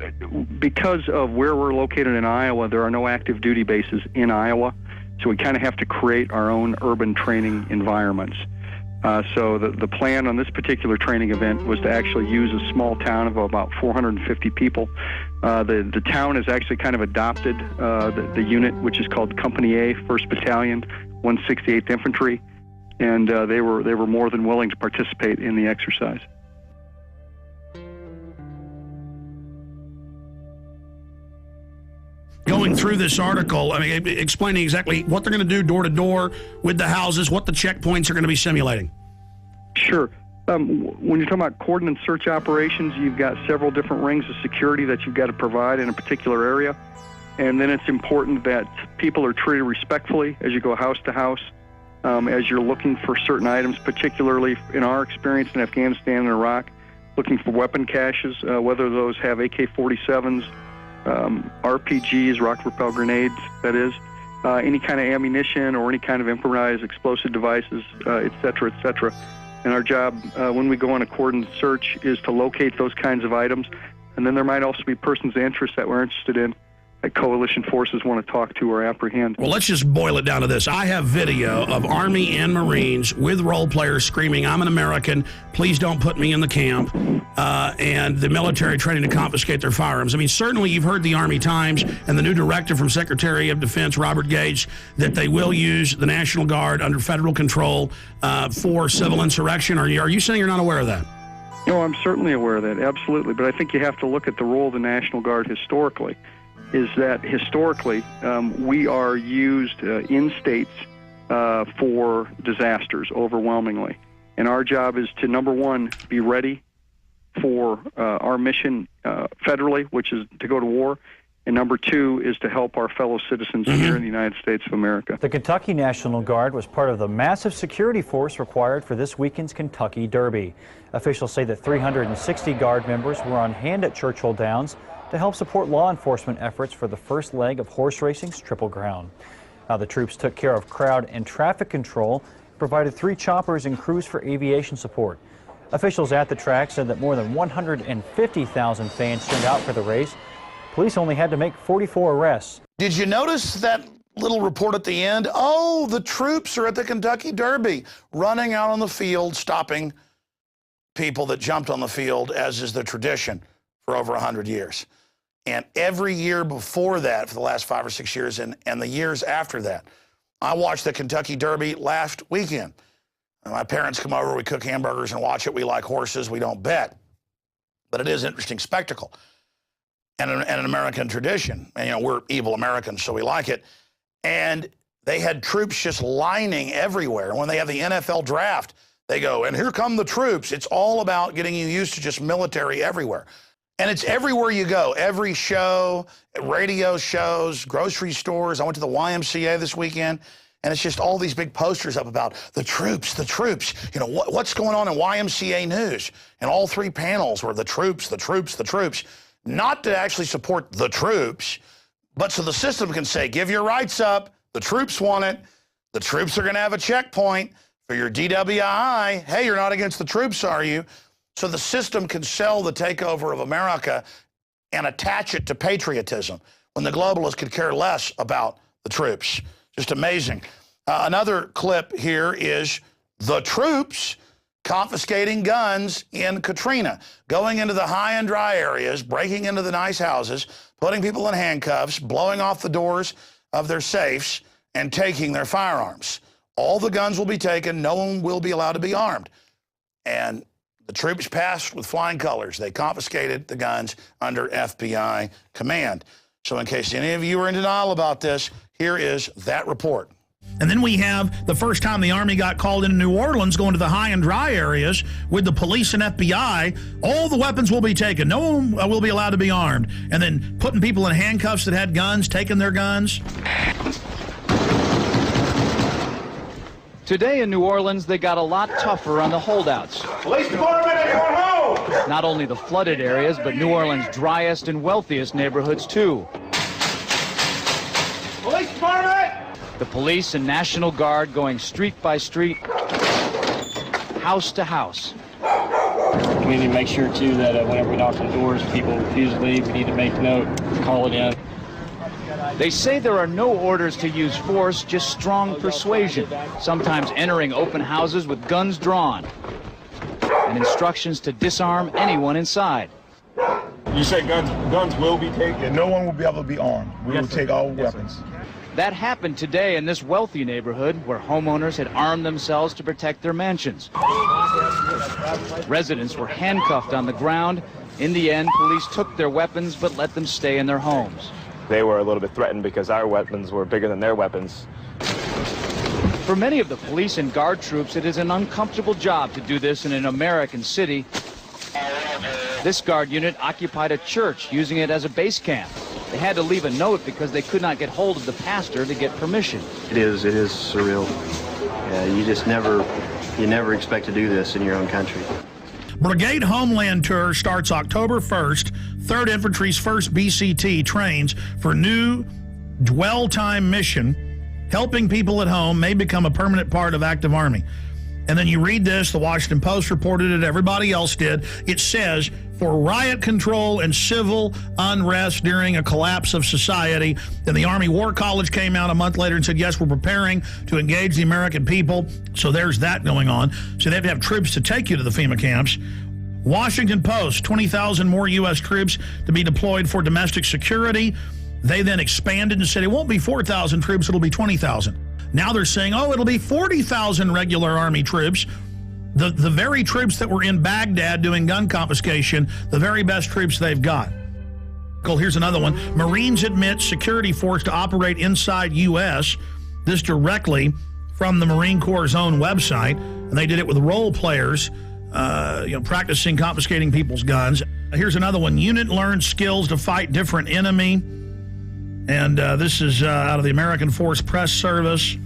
because of where we're located in Iowa, there are no active duty bases in Iowa, so we kind of have to create our own urban training environments. So the plan on this particular training event was to actually use a small town of about 450 people. The town has actually kind of adopted the unit, which is called Company A, 1st Battalion, 168th Infantry, and they were more than willing to participate in the exercise. Going through this article, I mean, explaining exactly what they're going to do door to door with the houses, what the checkpoints are going to be simulating. Sure. When you're talking about coordinate search operations, you've got several different rings of security that you've got to provide in a particular area. And then it's important that people are treated respectfully as you go house to house, as you're looking for certain items, particularly in our experience in Afghanistan and Iraq, looking for weapon caches, whether those have AK-47s, RPGs, rocket-propelled grenades, that is, any kind of ammunition or any kind of improvised explosive devices, et cetera, et cetera. And our job, when we go on a coordinate search, is to locate those kinds of items. And then there might also be persons of interest that we're interested in that coalition forces want to talk to or apprehend. Well, let's just boil it down to this. I have video of Army and Marines with role players screaming, "I'm an American, please don't put me in the camp," and the military trying to confiscate their firearms. I mean, certainly you've heard the Army Times and the new directive from Secretary of Defense Robert Gates that they will use the National Guard under federal control for civil insurrection. Are you saying you're not aware of that? No, I'm certainly aware of that, absolutely. But I think you have to look at the role of the National Guard historically. Is that historically we are used in states for disasters overwhelmingly. And our job is to, number one, be ready for our mission federally, which is to go to war. And number two is to help our fellow citizens here in the United States of America. The Kentucky National Guard was part of the massive security force required for this weekend's Kentucky Derby. Officials say that 360 Guard members were on hand at Churchill Downs to help support law enforcement efforts for the first leg of horse racing's Triple Crown. The troops took care of crowd and traffic control, provided 3 choppers and crews for aviation support. Officials at the track said that more than 150,000 fans turned out for the race. Police only had to make 44 arrests. Did you notice that little report at the end? Oh, the troops are at the Kentucky Derby, running out on the field, stopping people that jumped on the field, as is the tradition for over 100 years. And every year before that, for the last 5 or 6 years, and the years after that, I watched the Kentucky Derby last weekend. And my parents come over, we cook hamburgers and watch it. We like horses, we don't bet. But it is an interesting spectacle and an American tradition. And, you know, we're evil Americans, so we like it. And they had troops just lining everywhere. And when they have the NFL draft, they go, and here come the troops. It's all about getting you used to just military everywhere. And it's everywhere you go, every show, radio shows, grocery stores. I went to the YMCA this weekend, and it's just all these big posters up about the troops, you know, what's going on in YMCA news. And all 3 panels were the troops, the troops, the troops. Not to actually support the troops, but so the system can say, give your rights up, the troops want it, the troops are going to have a checkpoint for your DWI. Hey, you're not against the troops, are you? So the system can sell the takeover of America and attach it to patriotism when the globalists could care less about the troops. Just amazing. Another clip here is the troops confiscating guns in Katrina, going into the high and dry areas, breaking into the nice houses, putting people in handcuffs, blowing off the doors of their safes, and taking their firearms. All the guns will be taken. No one will be allowed to be armed. And the troops passed with flying colors. They confiscated the guns under FBI command. So in case any of you are in denial about this, here is that report. And then we have the first time the Army got called into New Orleans, going to the high and dry areas with the police and FBI. All the weapons will be taken. No one will be allowed to be armed. And then putting people in handcuffs that had guns, taking their guns. Today in New Orleans, they got a lot tougher on the holdouts. Police department, everyone home! Not only the flooded areas, but New Orleans' driest and wealthiest neighborhoods, too. Police department! The police and National Guard going street by street, house to house. We need to make sure, too, that whenever we knock on doors, people refuse to leave. We need to make note, call it in. They say there are no orders to use force, just strong persuasion, sometimes entering open houses with guns drawn, and instructions to disarm anyone inside. You say guns will be taken? No one will be able to be armed. We will take all weapons. That happened today in this wealthy neighborhood where homeowners had armed themselves to protect their mansions. Residents were handcuffed on the ground. In the end, police took their weapons but let them stay in their homes. They were a little bit threatened because our weapons were bigger than their weapons. For many of the police and guard troops, it is an uncomfortable job to do this in an American city. This guard unit occupied a church, using it as a base camp. They had to leave a note because they could not get hold of the pastor to get permission. It is surreal. You never expect to do this in your own country. Brigade Homeland Tour starts October 1st. 3rd Infantry's 1st BCT trains for new dwell time mission. Helping people at home may become a permanent part of active Army. And then you read this, the Washington Post reported it, everybody else did. It says, for riot control and civil unrest during a collapse of society. Then the Army War College came out a month later and said, yes, we're preparing to engage the American people. So there's that going on. So they have to have troops to take you to the FEMA camps. Washington Post, 20,000 more U.S. troops to be deployed for domestic security. They then expanded and said it won't be 4,000 troops, it'll be 20,000. Now they're saying, oh, it'll be 40,000 regular Army troops. The very troops that were in Baghdad doing gun confiscation, the very best troops they've got. Here's another one. Marines admit security force to operate inside U.S. This directly from the Marine Corps' own website. And they did it with role players, practicing confiscating people's guns. Here's another one. Unit learns skills to fight different enemy. And this is out of the American Force Press Service.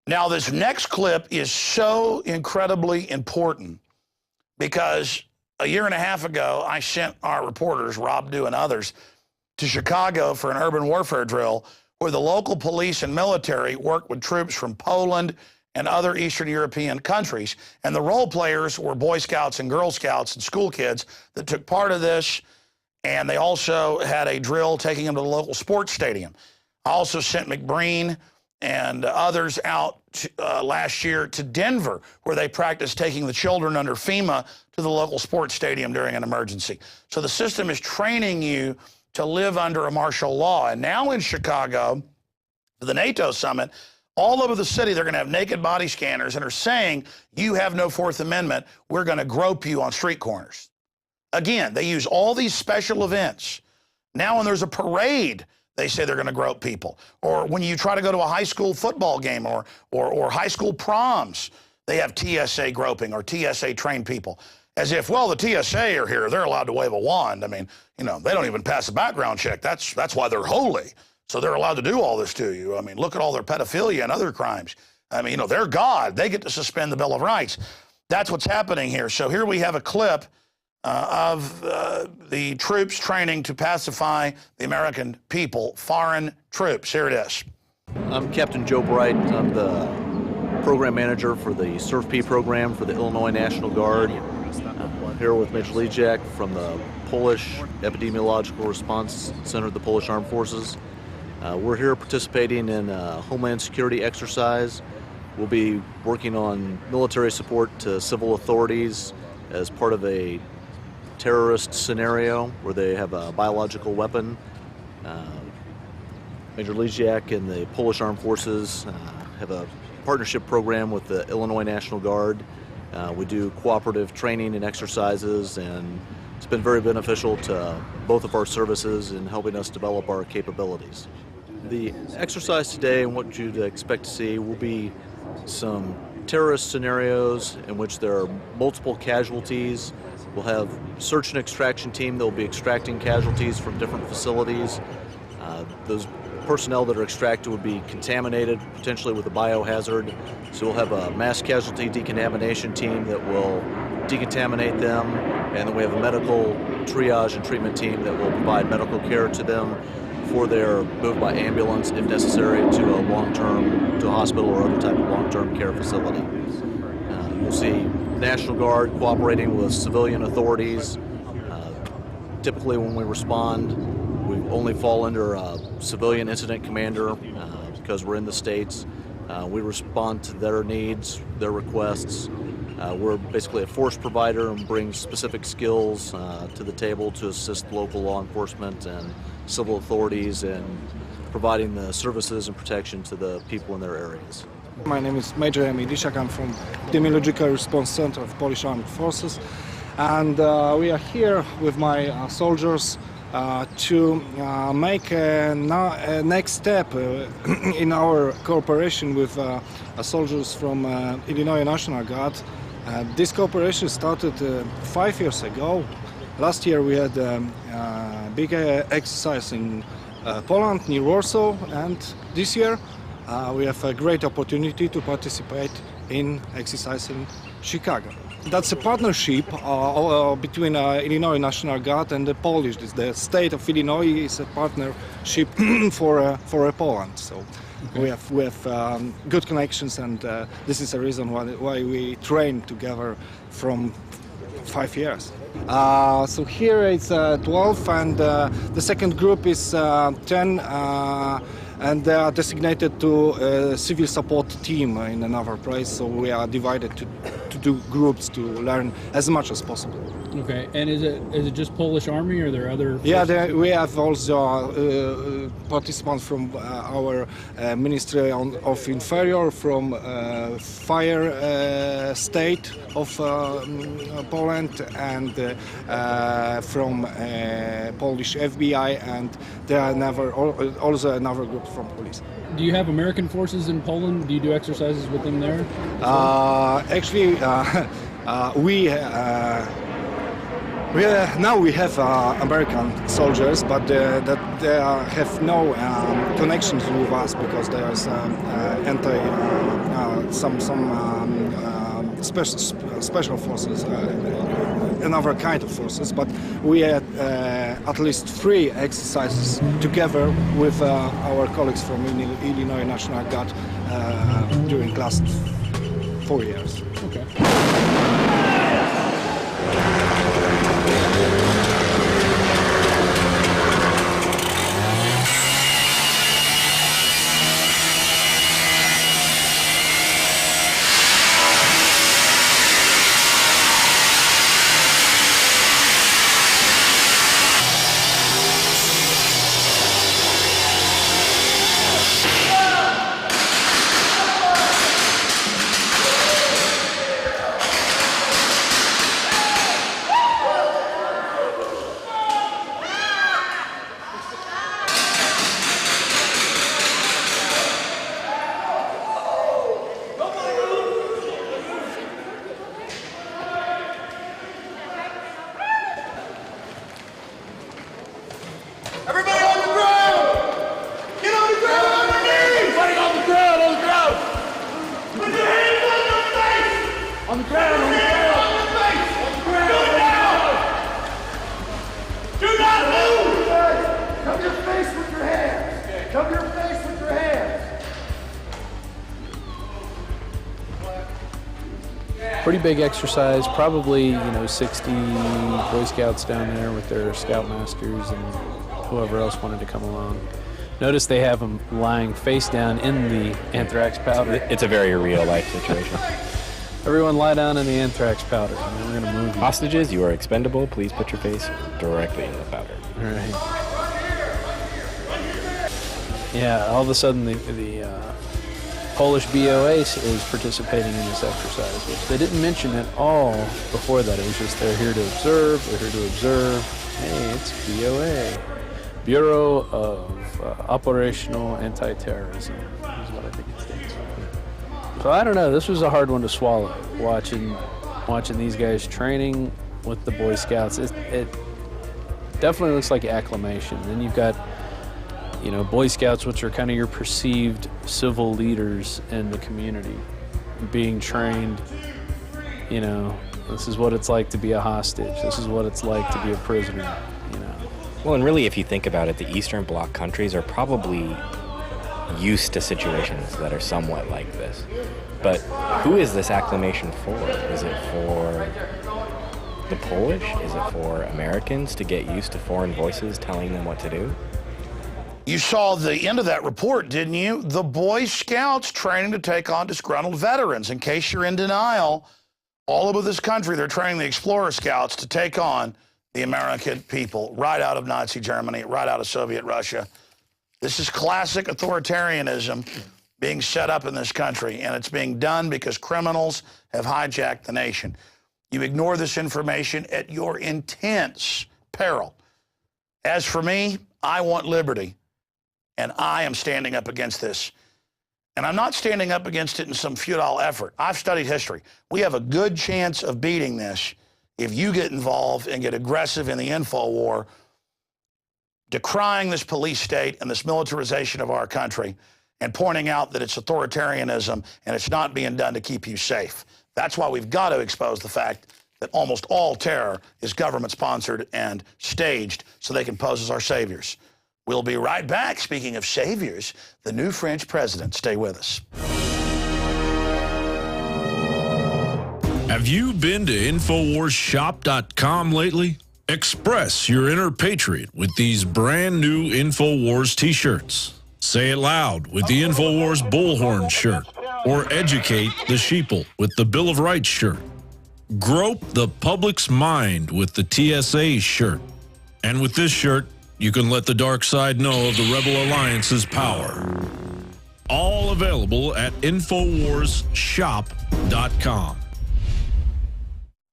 Now, this next clip is so incredibly important because a year and a half ago, I sent our reporters, Rob Dew and others, to Chicago for an urban warfare drill where the local police and military worked with troops from Poland and other Eastern European countries. And the role players were Boy Scouts and Girl Scouts and school kids that took part of this. And they also had a drill taking them to the local sports stadium. I also sent McBreen and others out last year to Denver, where they practiced taking the children under FEMA to the local sports stadium during an emergency. So the system is training you to live under a martial law. And now in Chicago, for the NATO summit, all over the city, they're going to have naked body scanners and are saying, you have no Fourth Amendment, we're going to grope you on street corners. Again, they use all these special events. Now when there's a parade, they say they're going to grope people. Or when you try to go to a high school football game or high school proms, they have TSA groping or TSA trained people. As if, well, the TSA are here, they're allowed to wave a wand. I mean, they don't even pass a background check. That's why they're holy. So they're allowed to do all this to you. I mean, look at all their pedophilia and other crimes. I mean, they're God. They get to suspend the Bill of Rights. That's what's happening here. So here we have a clip of the troops training to pacify the American people, foreign troops. Here it is. I'm Captain Joe Bright. I'm the program manager for the SURF-P program for the Illinois National Guard. I'm here with Major Lejak from the Polish Epidemiological Response Center of the Polish Armed Forces. We're here participating in a Homeland Security exercise. We'll be working on military support to civil authorities as part of a terrorist scenario where they have a biological weapon. Major Leziak and the Polish Armed Forces have a partnership program with the Illinois National Guard. We do cooperative training and exercises, and it's been very beneficial to both of our services in helping us develop our capabilities. The exercise today and what you'd expect to see will be some terrorist scenarios in which there are multiple casualties. We'll have search and extraction team that will be extracting casualties from different facilities. Those personnel that are extracted would be contaminated, potentially with a biohazard. So we'll have a mass casualty decontamination team that will decontaminate them, and then we have a medical triage and treatment team that will provide medical care to them before they're moved by ambulance, if necessary, to a hospital or other type of long-term care facility. You'll see National Guard cooperating with civilian authorities. Typically when we respond, we only fall under a civilian incident commander because we're in the States. We respond to their needs, their requests. We're basically a force provider and bring specific skills to the table to assist local law enforcement and civil authorities in providing the services and protection to the people in their areas. My name is Major Emil Lisiak. I'm from the Epidemiological Response Center of Polish Armed Forces, and we are here with my soldiers to make a next step in our cooperation with soldiers from Illinois National Guard. This cooperation started 5 years ago. Last year we had a big exercise in Poland, near Warsaw, and this year we have a great opportunity to participate in exercise in Chicago. That's a partnership between Illinois National Guard and the Polish. The state of Illinois is a partnership for Poland. So we have good connections, and this is the reason why we train together from 5 years. So here it's 12, and the second group is 10. And they are designated to a civil support team in another place, so we are divided to do groups to learn as much as possible. Okay, and is it just Polish Army, or are there other forces? Yeah, we have also participants from our Ministry of Interior, from fire state of Poland, and from Polish FBI, and there are also another group from police. Do you have American forces in Poland? Do you do exercises with them there? Actually, now we have American soldiers, but they have no connections with us because there is special forces, another kind of forces. But we had at least 3 exercises together with our colleagues from Illinois National Guard during last 4 years. Okay. Pretty big exercise, probably 60 Boy Scouts down there with their scoutmasters and whoever else wanted to come along. Notice they have him lying face down in the anthrax powder. It's a very real-life situation. Everyone lie down in the anthrax powder, and then we're going to move you. Hostages, you are expendable. Please put your face directly in the powder. All right. Yeah, all of a sudden the Polish BOA is participating in this exercise, which they didn't mention at all before that. It was just they're here to observe, they're here to observe. Hey, it's BOA. Bureau of Operational Anti-Terrorism is what I think it stands for. So I don't know, this was a hard one to swallow, watching these guys training with the Boy Scouts. It definitely looks like acclimation. Then you've got, you know, Boy Scouts, which are kind of your perceived civil leaders in the community, being trained, you know, this is what it's like to be a hostage. This is what it's like to be a prisoner, you know. Well, and really, if you think about it, the Eastern Bloc countries are probably used to situations that are somewhat like this. But who is this acclimation for? Is it for the Polish? Is it for Americans to get used to foreign voices telling them what to do? You saw the end of that report, didn't you? The Boy Scouts training to take on disgruntled veterans. In case you're in denial, all over this country, they're training the Explorer Scouts to take on the American people, right out of Nazi Germany, right out of Soviet Russia. This is classic authoritarianism being set up in this country, and it's being done because criminals have hijacked the nation. You ignore this information at your intense peril. As for me, I want liberty. And I am standing up against this. And I'm not standing up against it in some futile effort. I've studied history. We have a good chance of beating this if you get involved and get aggressive in the info war, decrying this police state and this militarization of our country and pointing out that it's authoritarianism and it's not being done to keep you safe. That's why we've got to expose the fact that almost all terror is government-sponsored and staged so they can pose as our saviors. We'll be right back. Speaking of saviors, the new French president. Stay with us. Have you been to InfoWarsShop.com lately? Express your inner patriot with these brand new InfoWars t-shirts. Say it loud with the InfoWars Bullhorn shirt. Or educate the sheeple with the Bill of Rights shirt. Grope the public's mind with the TSA shirt. And with this shirt, you can let the dark side know of the Rebel Alliance's power. All available at InfoWarsShop.com.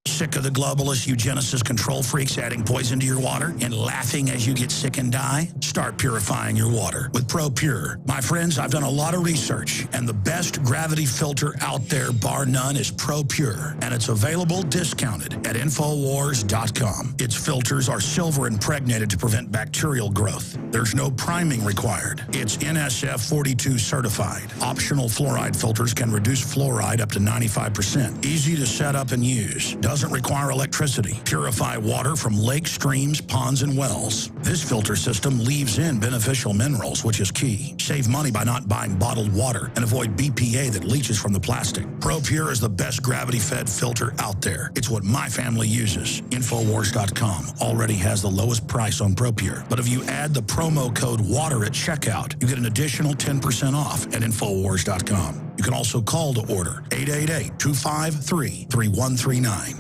Sick of the globalist eugenicist control freaks adding poison to your water and laughing as you get sick and die? Start purifying your water with ProPure. My friends, I've done a lot of research, and the best gravity filter out there, bar none, is ProPure, and it's available discounted at Infowars.com. Its filters are silver impregnated to prevent bacterial growth. There's no priming required. It's NSF 42 certified. Optional fluoride filters can reduce fluoride up to 95%. Easy to set up and use. Doesn't require electricity. Purify water from lakes, streams, ponds, and wells. This filter system leaves in beneficial minerals, which is key. Save money by not buying bottled water and avoid BPA that leaches from the plastic. ProPure is the best gravity-fed filter out there. It's what my family uses. Infowars.com already has the lowest price on ProPure. But if you add the promo code WATER at checkout, you get an additional 10% off at Infowars.com. You can also call to order 888-253-3139.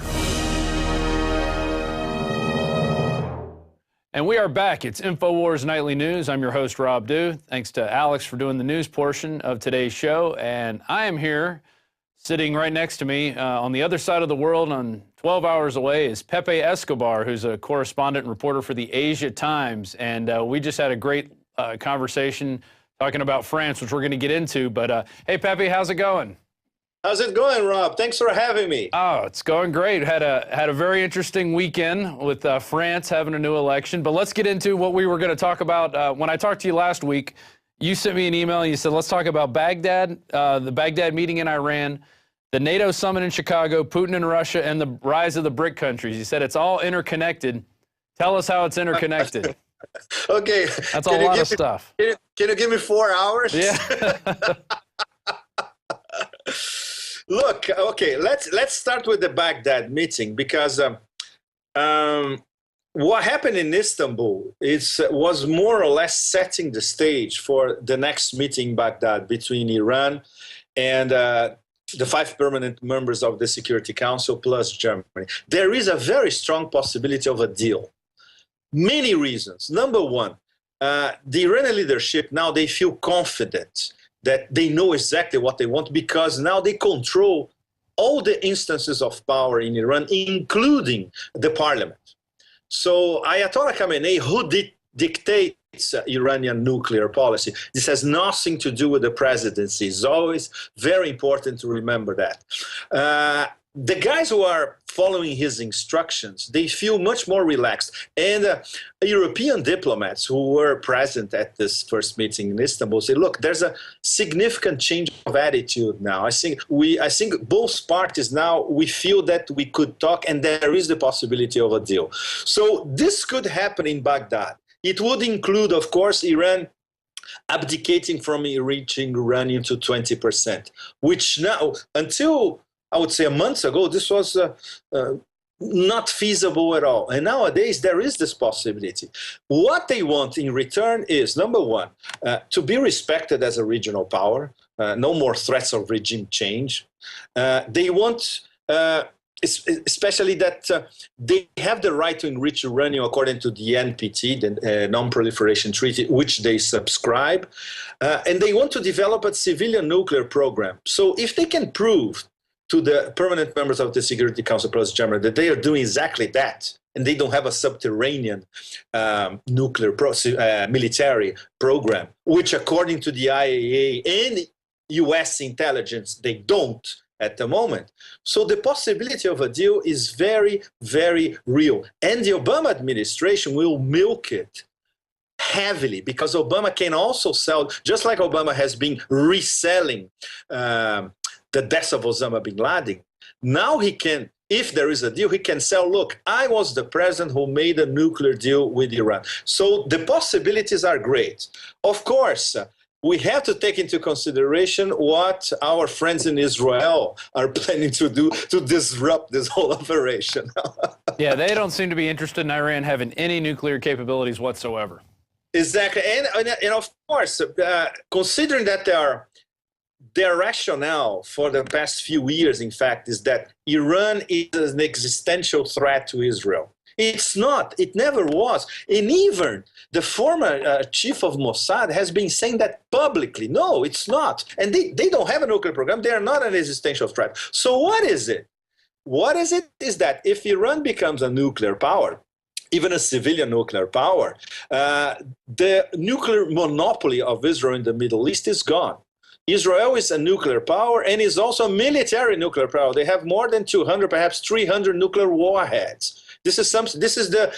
And we are back. It's Infowars Nightly News. I'm your host, Rob Dew. Thanks to Alex for doing the news portion of today's show. And I am here, sitting right next to me on the other side of the world, on 12 hours away, is Pepe Escobar, who's a correspondent and reporter for the Asia Times. And we just had a great conversation talking about France, which we're going to get into. But hey, Pepe, how's it going? How's it going, Rob? Thanks for having me. Oh, it's going great. Had a very interesting weekend with France having a new election. But let's get into what we were going to talk about. When I talked to you last week, you sent me an email and you said, let's talk about Baghdad, the Baghdad meeting in Iran, the NATO summit in Chicago, Putin in Russia, and the rise of the BRIC countries. You said it's all interconnected. Tell us how it's interconnected. Okay. That's a lot of stuff. Can you give me 4 hours? Yeah. Look, okay, let's start with the Baghdad meeting because What happened in Istanbul was more or less setting the stage for the next meeting in Baghdad between Iran and the 5 permanent members of the Security Council plus Germany. There is a very strong possibility of a deal. Many reasons. Number one, the Iranian leadership now, they feel confident that they know exactly what they want because now they control all the instances of power in Iran, including the parliament. So Ayatollah Khamenei, who dictates Iranian nuclear policy, this has nothing to do with the presidency. It's always very important to remember that. The guys who are following his instructions, they feel much more relaxed. And European diplomats who were present at this first meeting in Istanbul say, look, there's a significant change of attitude now. I think both parties now, we feel that we could talk and there is the possibility of a deal. So this could happen in Baghdad. It would include, of course, Iran abdicating from reaching uranium to 20%, which now, until I would say a month ago, this was not feasible at all. And nowadays, there is this possibility. What they want in return is, number one, to be respected as a regional power, no more threats of regime change. They want, especially that they have the right to enrich uranium according to the NPT, the Non-Proliferation Treaty, which they subscribe. And they want to develop a civilian nuclear program. So if they can prove to the permanent members of the Security Council plus Germany that they are doing exactly that, and they don't have a subterranean nuclear military program, which according to the IAEA and US intelligence, they don't at the moment. So the possibility of a deal is very, very real. And the Obama administration will milk it heavily because Obama can also sell, just like Obama has been reselling the death of Osama bin Laden. Now he can, if there is a deal, he can sell, look, I was the president who made a nuclear deal with Iran. So the possibilities are great. Of course, we have to take into consideration what our friends in Israel are planning to do to disrupt this whole operation. Yeah, they don't seem to be interested in Iran having any nuclear capabilities whatsoever. Exactly. And of course, considering that their rationale for the past few years, in fact, is that Iran is an existential threat to Israel. It's not. It never was. And even the former chief of Mossad has been saying that publicly. No, it's not. And they don't have a nuclear program. They are not an existential threat. So what is it? What is it is that if Iran becomes a nuclear power, even a civilian nuclear power, the nuclear monopoly of Israel in the Middle East is gone. Israel is a nuclear power and is also a military nuclear power. They have more than 200, perhaps 300 nuclear warheads. This is the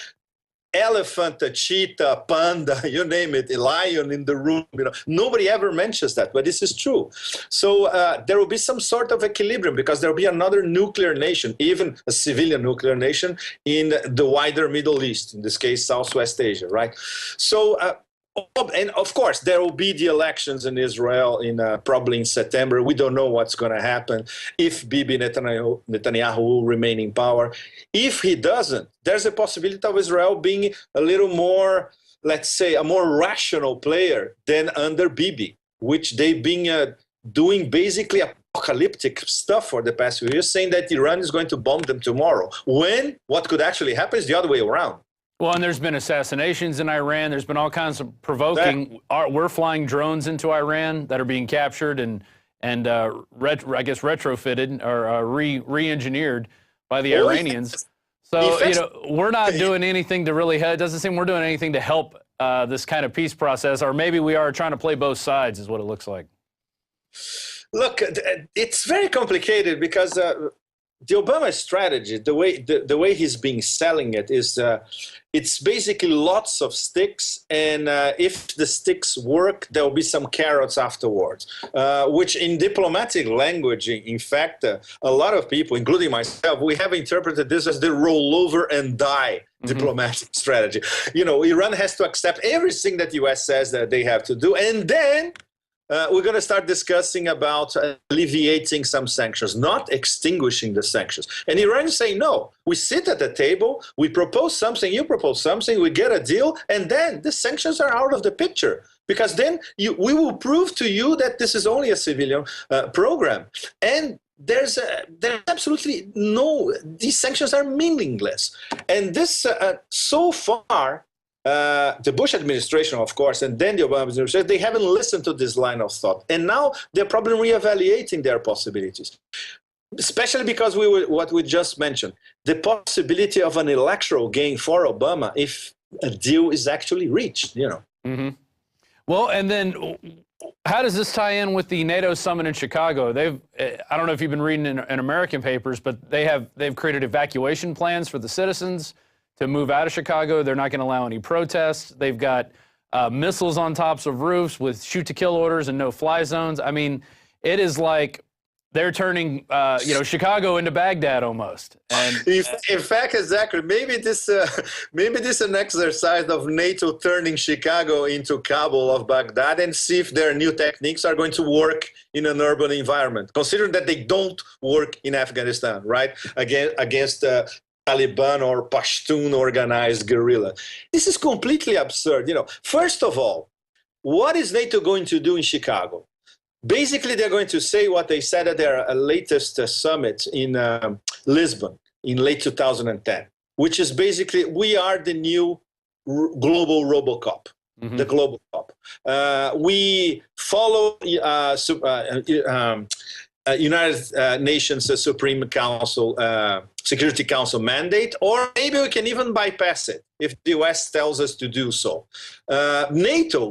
elephant, the cheetah, panda, you name it, a lion in the room. Nobody ever mentions that, but this is true. So there will be some sort of equilibrium because there will be another nuclear nation, even a civilian nuclear nation in the wider Middle East, in this case, Southwest Asia, right? So, and of course, there will be the elections in Israel probably in September. We don't know what's going to happen if Bibi Netanyahu will remain in power. If he doesn't, there's a possibility of Israel being a little more, let's say, a more rational player than under Bibi, which they've been doing basically apocalyptic stuff for the past few years, saying that Iran is going to bomb them tomorrow, when what could actually happen is the other way around. Well, and there's been assassinations in Iran. There's been all kinds of provoking. We're flying drones into Iran that are being captured and I guess retrofitted or re-engineered by the Iranians. So, we're not doing anything to really, it doesn't seem we're doing anything to help this kind of peace process, or maybe we are trying to play both sides is what it looks like. Look, it's very complicated because the Obama strategy, the way he's been selling it is it's basically lots of sticks, and if the sticks work, there will be some carrots afterwards, which in diplomatic language, in fact, a lot of people, including myself, we have interpreted this as the rollover and die diplomatic strategy. Iran has to accept everything that the U.S. says that they have to do, and then we're going to start discussing about alleviating some sanctions, not extinguishing the sanctions. And Iran is saying, no, we sit at the table, we propose something, you propose something, we get a deal, and then the sanctions are out of the picture. Because then we will prove to you that this is only a civilian program. And there's absolutely no, these sanctions are meaningless. And this, so far, the Bush administration, of course, and then the Obama administration, they haven't listened to this line of thought. And now they're probably reevaluating their possibilities. Especially because what we just mentioned, the possibility of an electoral gain for Obama if a deal is actually reached, you know. Mm-hmm. Well, and then how does this tie in with the NATO summit in Chicago? I don't know if you've been reading in American papers, but they've created evacuation plans for the citizens to move out of Chicago. They're not going to allow any protests. They've got missiles on tops of roofs with shoot-to-kill orders and no-fly zones. I mean, it is like they're turning, Chicago into Baghdad almost. And in fact, exactly. Maybe this is an exercise of NATO turning Chicago into Kabul of Baghdad, and see if their new techniques are going to work in an urban environment. Considering that they don't work in Afghanistan, right? Against Taliban or Pashtun organized guerrilla. This is completely absurd. You know, first of all, what is NATO going to do in Chicago? Basically, they're going to say what they said at their latest summit in Lisbon in late 2010, which is basically, we are the new global Robocop, the global cop. We follow United Nations Supreme Council, Security Council mandate, or maybe we can even bypass it if the US tells us to do so. NATO,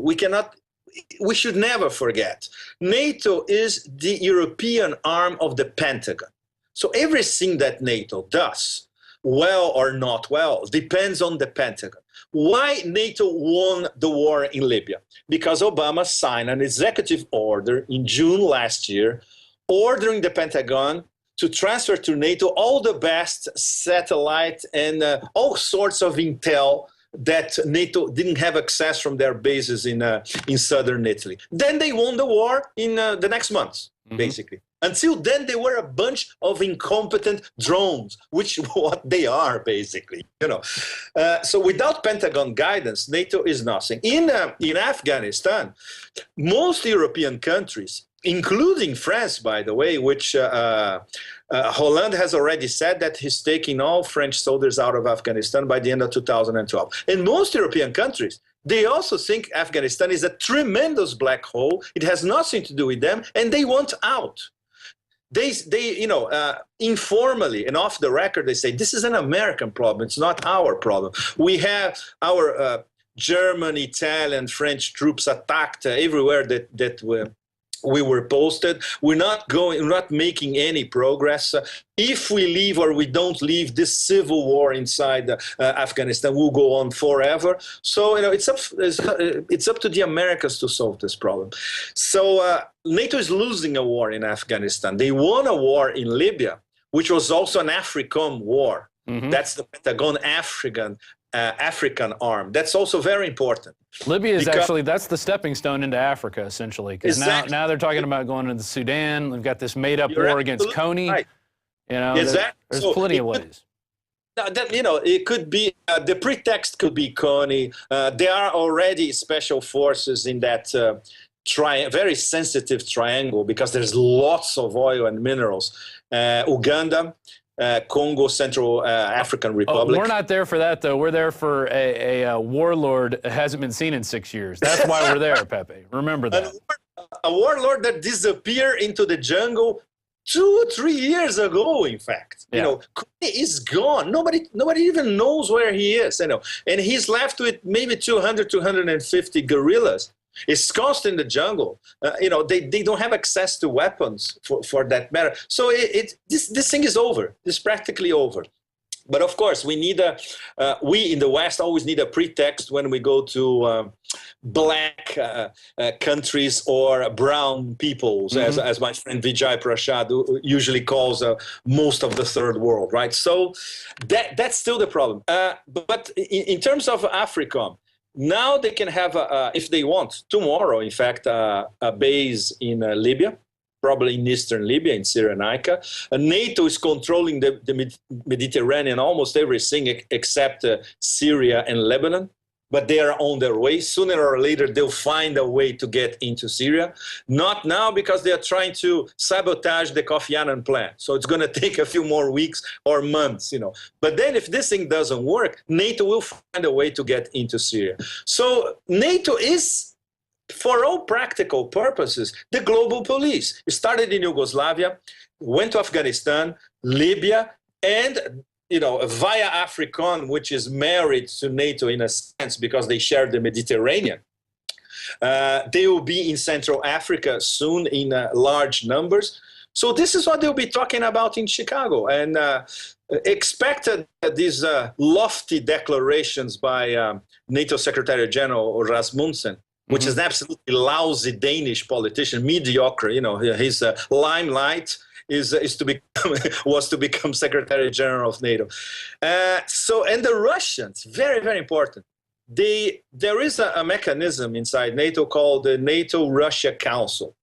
we should never forget, NATO is the European arm of the Pentagon. So everything that NATO does, well or not well, depends on the Pentagon. Why NATO won the war in Libya? Because Obama signed an executive order in June last year ordering the Pentagon to transfer to NATO all the best satellite and all sorts of intel that NATO didn't have access from their bases in southern Italy. Then they won the war in the next months, basically. Until then, they were a bunch of incompetent drones, which what they are, basically. You know, so without Pentagon guidance, NATO is nothing. In Afghanistan, most European countries, including France, by the way, which Hollande has already said that he's taking all French soldiers out of Afghanistan by the end of 2012. And most European countries, they also think Afghanistan is a tremendous black hole. It has nothing to do with them, and they want out. They informally and off the record, they say, this is an American problem. It's not our problem. We have our German, Italian, French troops attacked everywhere that we were posted. We're not making any progress. If we leave or we don't leave, this civil war inside Afghanistan will go on forever. So it's up to the Americans to solve this problem. So NATO is losing a war in Afghanistan. They won a war in Libya, which was also an AFRICOM war. That's the Pentagon African arm. That's also very important. Libya is that's the stepping stone into Africa, essentially. Because now they're talking about going into Sudan. We've got this made-up war against Kony. Right. There's plenty of ways. It could be, the pretext could be Kony. There are already special forces in that very sensitive triangle because there's lots of oil and minerals. Uganda, Congo, Central African Republic. We're not there for that, though. We're there for a warlord that hasn't been seen in 6 years. That's why we're there, Pepe. Remember that. A warlord that disappeared into the jungle 2-3 years ago, in fact. Yeah. Kony is gone. Nobody even knows where he is. And he's left with maybe 200, 250 guerrillas. Ensconced in the jungle. They don't have access to weapons for that matter. So this thing is over. It's practically over. But of course, we in the West always need a pretext when we go to black countries or brown peoples, as my friend Vijay Prashad usually calls most of the third world, right? So that's still the problem. But in terms of AFRICOM, Now they can have, if they want, tomorrow, in fact, a base in Libya, probably in eastern Libya, in Cyrenaica. NATO is controlling the Mediterranean, almost everything except Syria and Lebanon. But they are on their way. Sooner or later, they'll find a way to get into Syria. Not now, because they are trying to sabotage the Kofi Annan plan. So it's going to take a few more weeks or months, But then if this thing doesn't work, NATO will find a way to get into Syria. So NATO is, for all practical purposes, the global police. It started in Yugoslavia, went to Afghanistan, Libya, and via African, which is married to NATO in a sense because they share the Mediterranean. They will be in Central Africa soon in large numbers. So this is what they'll be talking about in Chicago. And expect these lofty declarations by NATO Secretary General Rasmussen, which is an absolutely lousy Danish politician, mediocre. His limelight was to become Secretary General of NATO. And the Russians, very, very important. There is a mechanism inside NATO called the NATO-Russia Council.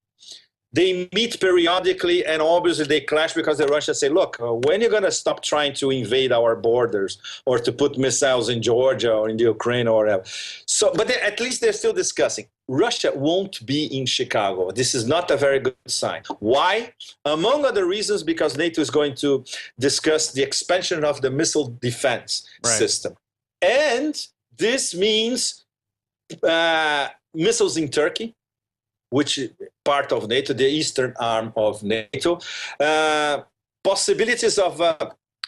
They meet periodically, and obviously they clash because the Russians say, look, when are you going to stop trying to invade our borders or to put missiles in Georgia or in the Ukraine or whatever? So, but at least they're still discussing. Russia won't be in Chicago. This is not a very good sign. Why? Among other reasons, because NATO is going to discuss the expansion of the missile defense system. And this means missiles in Turkey, which is part of NATO, the eastern arm of NATO. Possibilities of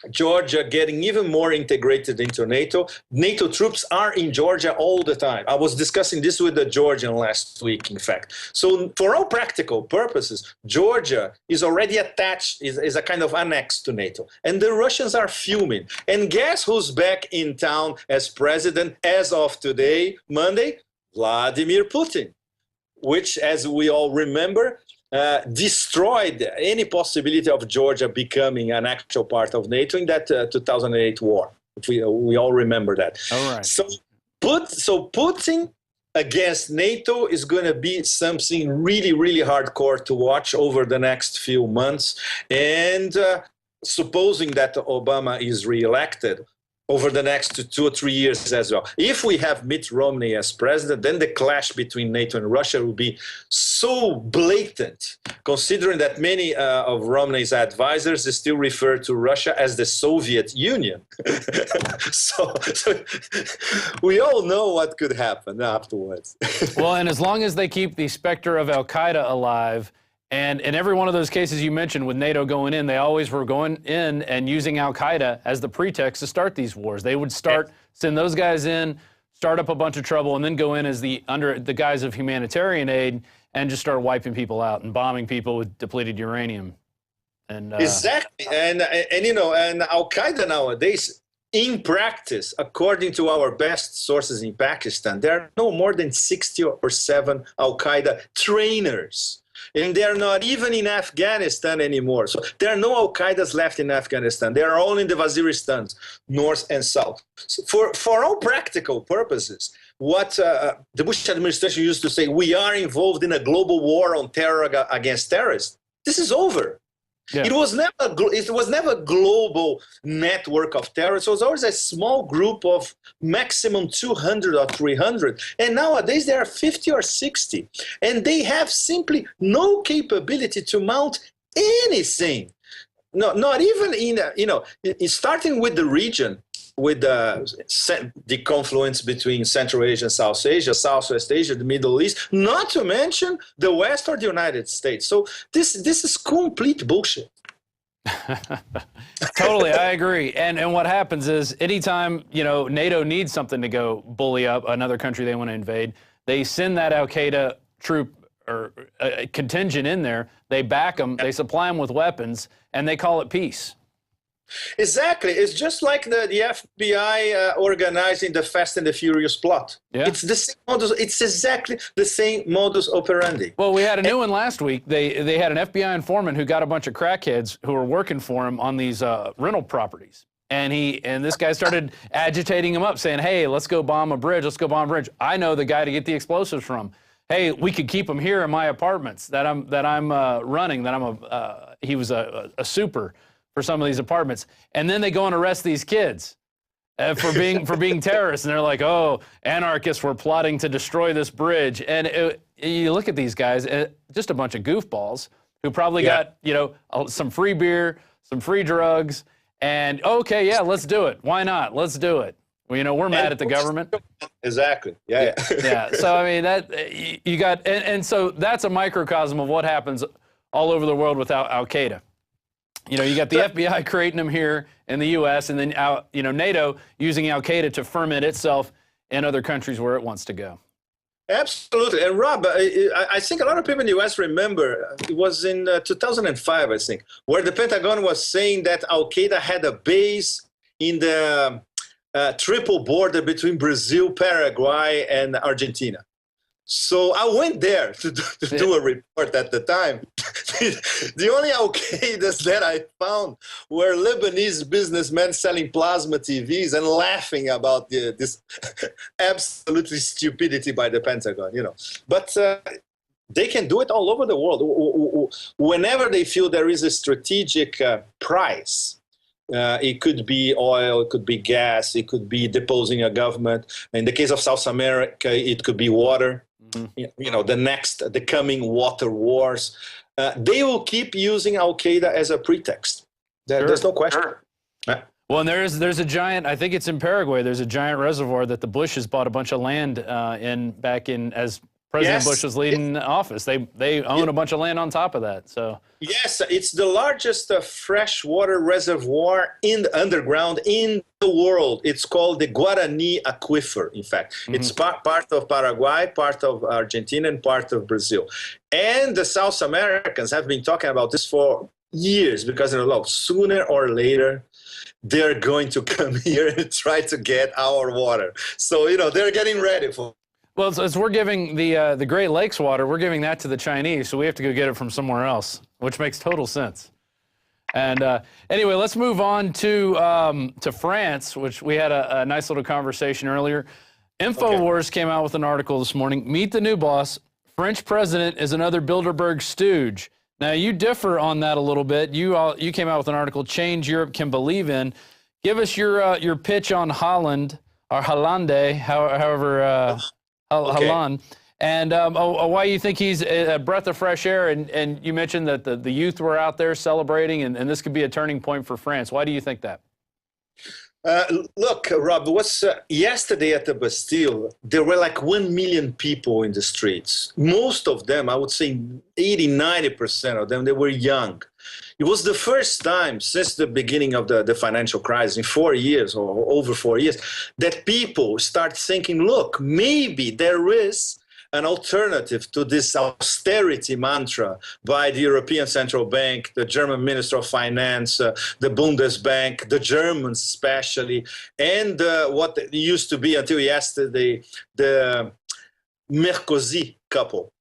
Georgia getting even more integrated into NATO. NATO troops are in Georgia all the time. I was discussing this with the Georgian last week, in fact. So for all practical purposes, Georgia is already attached, is a kind of annex to NATO. And the Russians are fuming. And guess who's back in town as president as of today, Monday? Vladimir Putin, which, as we all remember, destroyed any possibility of Georgia becoming an actual part of NATO in that 2008 war. We all remember that. All right. So Putin against NATO is going to be something really, really hardcore to watch over the next few months. And supposing that Obama is reelected, over the next 2 or 3 years as well. If we have Mitt Romney as president, then the clash between NATO and Russia will be so blatant, considering that many of Romney's advisors still refer to Russia as the Soviet Union. so we all know what could happen afterwards. Well, and as long as they keep the specter of Al-Qaeda alive, and in every one of those cases you mentioned with NATO going in, they always were going in and using Al-Qaeda as the pretext to start these wars. They would send those guys in, start up a bunch of trouble, and then go in as under the guise of humanitarian aid and just start wiping people out and bombing people with depleted uranium. And exactly. And Al-Qaeda nowadays, in practice, according to our best sources in Pakistan, there are no more than 60 or 7 Al-Qaeda trainers. And they're not even in Afghanistan anymore. So there are no Al-Qaedas left in Afghanistan. They are all in the Waziristans, north and south. So for all practical purposes, what the Bush administration used to say, we are involved in a global war on terror against terrorists. This is over. Yeah. It was never a global network of terrorists. It was always a small group of maximum 200 or 300. And nowadays there are 50 or 60. And they have simply no capability to mount anything. No, not even starting with the region, with the confluence between Central Asia and South Asia, Southwest Asia, the Middle East, not to mention the West or the United States. So this is complete bullshit. Totally, I agree. And what happens is anytime, NATO needs something to go bully up another country they want to invade, they send that Al-Qaeda troop or contingent in there, they back them, they supply them with weapons, and they call it peace. Exactly. It's just like the FBI organizing the Fast and the Furious plot. Yeah. It's the same modus. It's exactly the same modus operandi. Well, we had a new one last week. They had an FBI informant who got a bunch of crackheads who were working for him on these rental properties. And this guy started agitating him up, saying, "Hey, let's go bomb a bridge. Let's go bomb a bridge. I know the guy to get the explosives from. Hey, we could keep him here in my apartments that I'm running. He was a super for some of these apartments. And then they go and arrest these kids for being terrorists. And they're like, oh, anarchists were plotting to destroy this bridge. And you look at these guys, just a bunch of goofballs who probably got some free beer, some free drugs. And okay, yeah, let's do it. Why not? Let's do it. Well, we're mad at the government. Exactly. Yeah. Yeah. So I mean, that you got, and so that's a microcosm of what happens all over the world with Al Qaeda. You got the FBI creating them here in the U.S. and then NATO using Al Qaeda to ferment itself in other countries where it wants to go. Absolutely. And Rob, I think a lot of people in the U.S. remember, it was in 2005, I think, where the Pentagon was saying that Al Qaeda had a base in the triple border between Brazil, Paraguay, and Argentina. So I went there to do a report at the time. The only Al Qaedas that I found were Lebanese businessmen selling plasma TVs and laughing about this absolutely stupidity by the Pentagon, But they can do it all over the world. Whenever they feel there is a strategic price, it could be oil, it could be gas, it could be deposing a government. In the case of South America, it could be water. Mm-hmm. The coming water wars. They will keep using Al Qaeda as a pretext. There's no question. Sure. Well, and there's a giant. I think it's in Paraguay. There's a giant reservoir that the Bushes bought a bunch of land back in as President Bush was leading office. They own a bunch of land on top of that. So yes, it's the largest freshwater reservoir in the underground in the world. It's called the Guarani Aquifer. In fact, it's part of Paraguay, part of Argentina, and part of Brazil. And the South Americans have been talking about this for years because they're like, sooner or later, they're going to come here and try to get our water. So they're getting ready for. Well, as we're giving the Great Lakes water, we're giving that to the Chinese, so we have to go get it from somewhere else, which makes total sense. And anyway, let's move on to France, which we had a nice little conversation earlier. Infowars came out with an article this morning. Meet the new boss. French president is another Bilderberg stooge. Now, you differ on that a little bit. You came out with an article, Change Europe Can Believe In. Give us your pitch on Holland, or Hollande, however... Halan, and why you think he's a breath of fresh air, and you mentioned that the youth were out there celebrating, and this could be a turning point for France. Why do you think that? Look, Rob, yesterday at the Bastille, there were like 1 million people in the streets. Most of them, I would say 80–90% of them, they were young. It was the first time since the beginning of the financial crisis, in 4 years or over 4 years, that people start thinking, look, maybe there is an alternative to this austerity mantra by the European Central Bank, the German Minister of Finance, the Bundesbank, the Germans especially, and what used to be until yesterday, the Merkozy couple,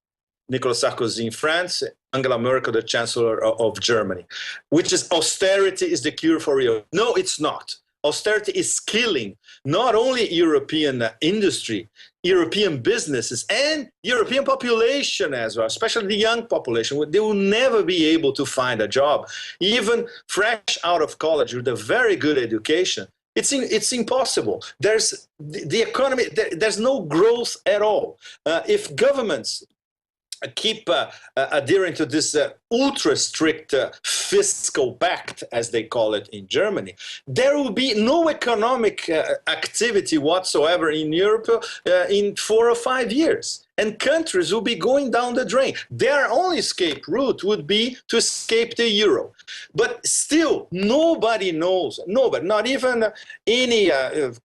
Nicolas Sarkozy in France, Angela Merkel, the Chancellor of Germany, which is austerity is the cure for Europe. No, it's not. Austerity is killing not only European industry, European businesses, and European population as well, especially the young population. They will never be able to find a job, even fresh out of college with a very good education. It's impossible. There's the economy. There's no growth at all. If governments keep adhering to this ultra strict fiscal pact, as they call it in Germany, there will be no economic activity whatsoever in Europe in 4 or 5 years. And countries will be going down the drain. Their only escape route would be to escape the euro. But still, nobody knows, nobody, not even any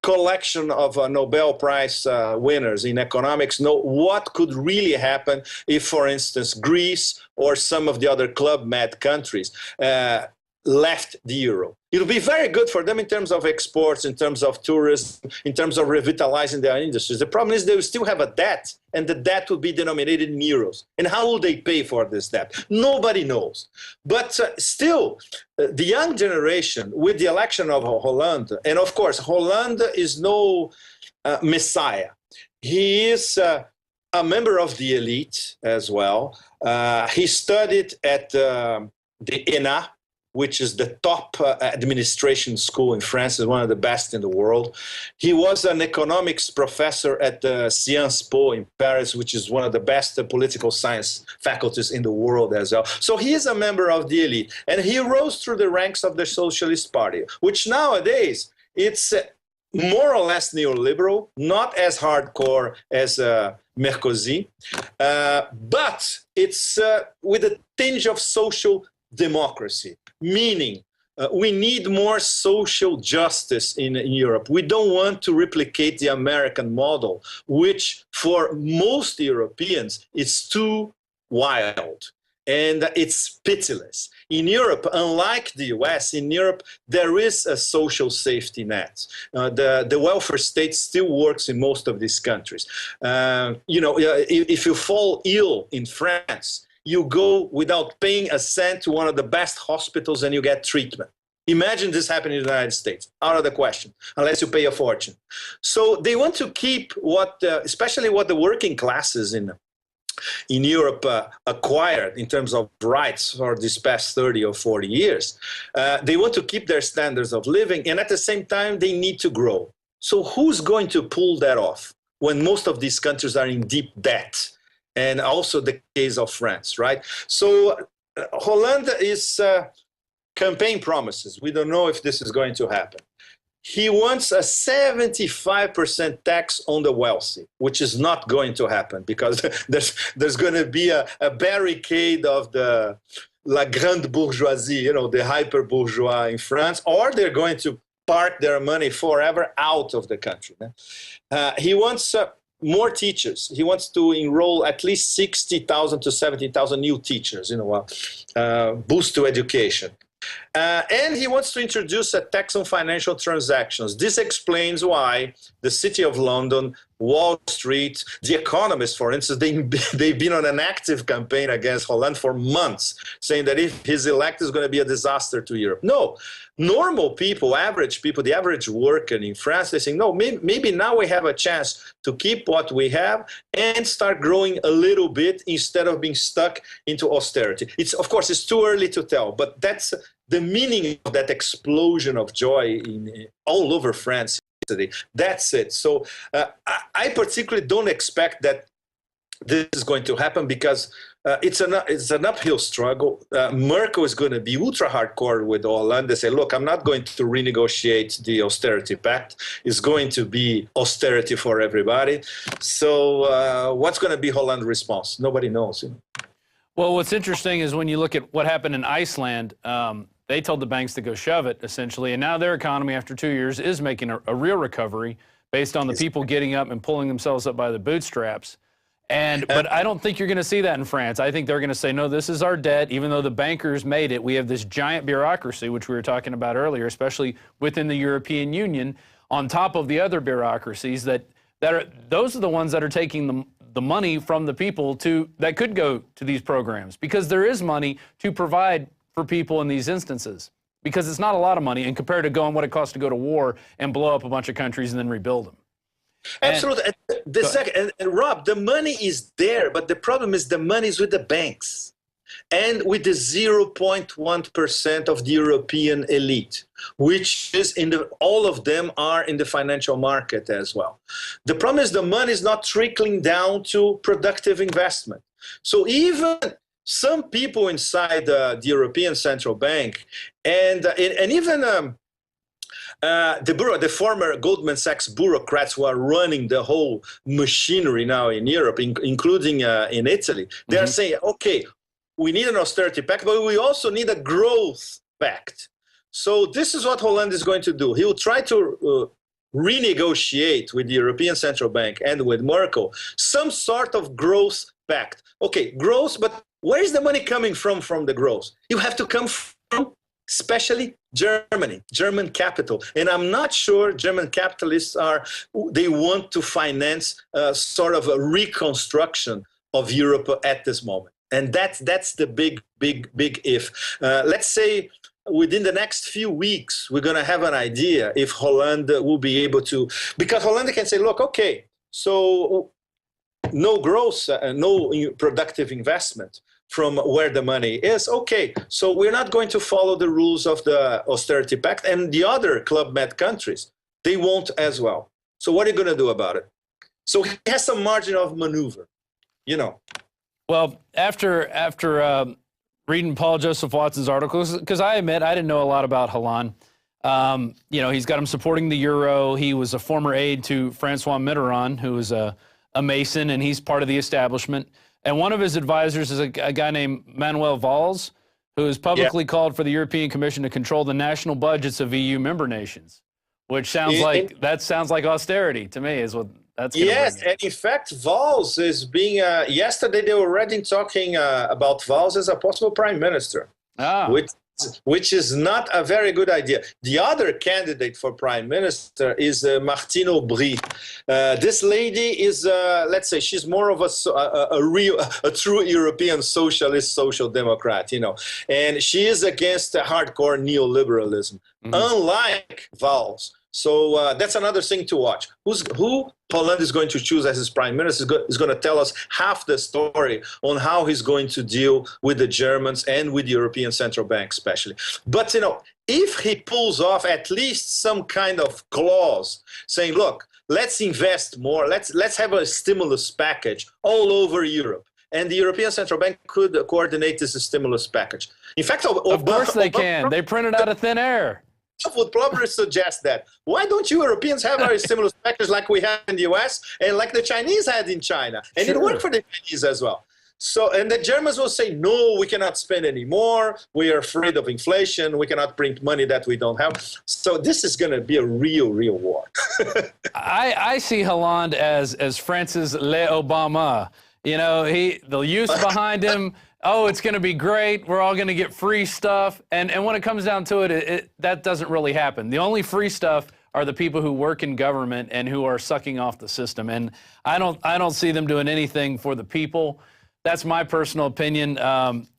collection of Nobel Prize winners in economics know what could really happen if, for instance, Greece or some of the other Club Med countries left the euro. It'll be very good for them in terms of exports, in terms of tourism, in terms of revitalizing their industries. The problem is they will still have a debt, and the debt will be denominated in euros. And how will they pay for this debt? Nobody knows. But still, the young generation, with the election of Hollande, and of course, Hollande is no messiah. He is a member of the elite as well. He studied at the ENA, which is the top administration school in France, is one of the best in the world. He was an economics professor at Sciences Po in Paris, which is one of the best political science faculties in the world as well. So he is a member of the elite, and he rose through the ranks of the Socialist Party, which nowadays it's more or less neoliberal, not as hardcore as Merkozy, but it's with a tinge of social democracy, meaning we need more social justice in Europe. We don't want to replicate the American model, which for most Europeans is too wild and it's pitiless. In Europe, unlike the US, in Europe, there is a social safety net. The welfare state still works in most of these countries. If you fall ill in France, you go without paying a cent to one of the best hospitals and you get treatment. Imagine this happening in the United States. Out of the question, unless you pay a fortune. So they want to keep especially what the working classes in Europe acquired in terms of rights for these past 30 or 40 years. They want to keep their standards of living, and at the same time, they need to grow. So who's going to pull that off when most of these countries are in deep debt? And also the case of France, right? So Hollande is campaign promises. We don't know if this is going to happen. He wants a 75% tax on the wealthy, which is not going to happen because there's going to be a barricade of the la grande bourgeoisie, the hyper bourgeois in France, or they're going to park their money forever out of the country. He wants more teachers. He wants to enroll at least 60,000 to 70,000 new teachers, boost to education. And he wants to introduce a tax on financial transactions. This explains why the City of London, Wall Street, The Economist, for instance, they've been on an active campaign against Hollande for months, saying that if he's elected, it's going to be a disaster to Europe. No, normal people, average people, the average worker in France, they say, no, maybe now we have a chance to keep what we have and start growing a little bit instead of being stuck into austerity. Of course, it's too early to tell, but that's the meaning of that explosion of joy all over France today. That's it. So I particularly don't expect that this is going to happen because it's an uphill struggle. Merkel is going to be ultra hardcore with Hollande. They say, look, I'm not going to renegotiate the austerity pact. It's going to be austerity for everybody. So what's going to be Hollande's response? Nobody knows. Well, what's interesting is when you look at what happened in Iceland, they told the banks to go shove it, essentially, and now their economy, after 2 years, is making a real recovery based on the people getting up and pulling themselves up by the bootstraps. But I don't think you're going to see that in France. I think they're going to say, no, this is our debt. Even though the bankers made it, we have this giant bureaucracy, which we were talking about earlier, especially within the European Union, on top of the other bureaucracies those are the ones that are taking the money from the people that could go to these programs, because there is money to provide for people in these instances, because it's not a lot of money and compared to what it costs to go to war and blow up a bunch of countries and then rebuild them. Absolutely. And Rob, the money is there, but the problem is the money is with the banks and with the 0.1% of the European elite, which is all of them are in the financial market as well. The problem is the money is not trickling down to productive investment. So even some people inside the European Central Bank and even the former Goldman Sachs bureaucrats who are running the whole machinery now in Europe, including in Italy, they're saying, okay, we need an austerity pact, but we also need a growth pact. So this is what Hollande is going to do. He will try to renegotiate with the European Central Bank and with Merkel some sort of growth pact. Okay, growth, but where is the money coming from the growth? You have to come from especially Germany, German capital. And I'm not sure German capitalists they want to finance sort of a reconstruction of Europe at this moment. And that's the big if. Let's say within the next few weeks, we're going to have an idea if Holland will be able to, because Holland can say, look, okay, so no growth, no productive investment from where the money is. Okay, so we're not going to follow the rules of the austerity pact, and the other Club Med countries, they won't as well. So what are you going to do about it? So he has some margin of maneuver, you know. Well, after reading Paul Joseph Watson's articles, because I admit I didn't know a lot about Hollande. You know, he's got him supporting the euro. He was a former aide to Francois Mitterrand, who was a Mason, and he's part of the establishment. And one of his advisors is a guy named Manuel Valls, who has publicly called for the European Commission to control the national budgets of EU member nations, which sounds like austerity to me is what that's going to bring in. And in fact, Valls is being, yesterday they were already talking about Valls as a possible prime minister, which is not a very good idea. The other candidate for prime minister is Martine Aubry. This lady is, let's say, she's more of a true European socialist, social democrat, you know, and she is against hardcore neoliberalism, unlike Valls. So that's another thing to watch. Who Holland is going to choose as his prime minister is going to tell us half the story on how he's going to deal with the Germans and with the European Central Bank especially. But, you know, if he pulls off at least some kind of clause saying, look, let's invest more, let's have a stimulus package all over Europe. And the European Central Bank could coordinate this stimulus package. In fact, of course they can. They print it out of thin air. Would probably suggest that. Why don't you Europeans have our stimulus package like we have in the US and like the Chinese had in China? And it worked for the Chinese as well. So, and the Germans will say, no, we cannot spend any more. We are afraid of inflation. We cannot print money that we don't have. So this is going to be a real war. I see Hollande as France's Le Obama. You know, the youth behind him. Oh, it's going to be great. We're all going to get free stuff. And when it comes down to it, that doesn't really happen. The only free stuff are the people who work in government and who are sucking off the system. And I don't see them doing anything for the people. That's my personal opinion.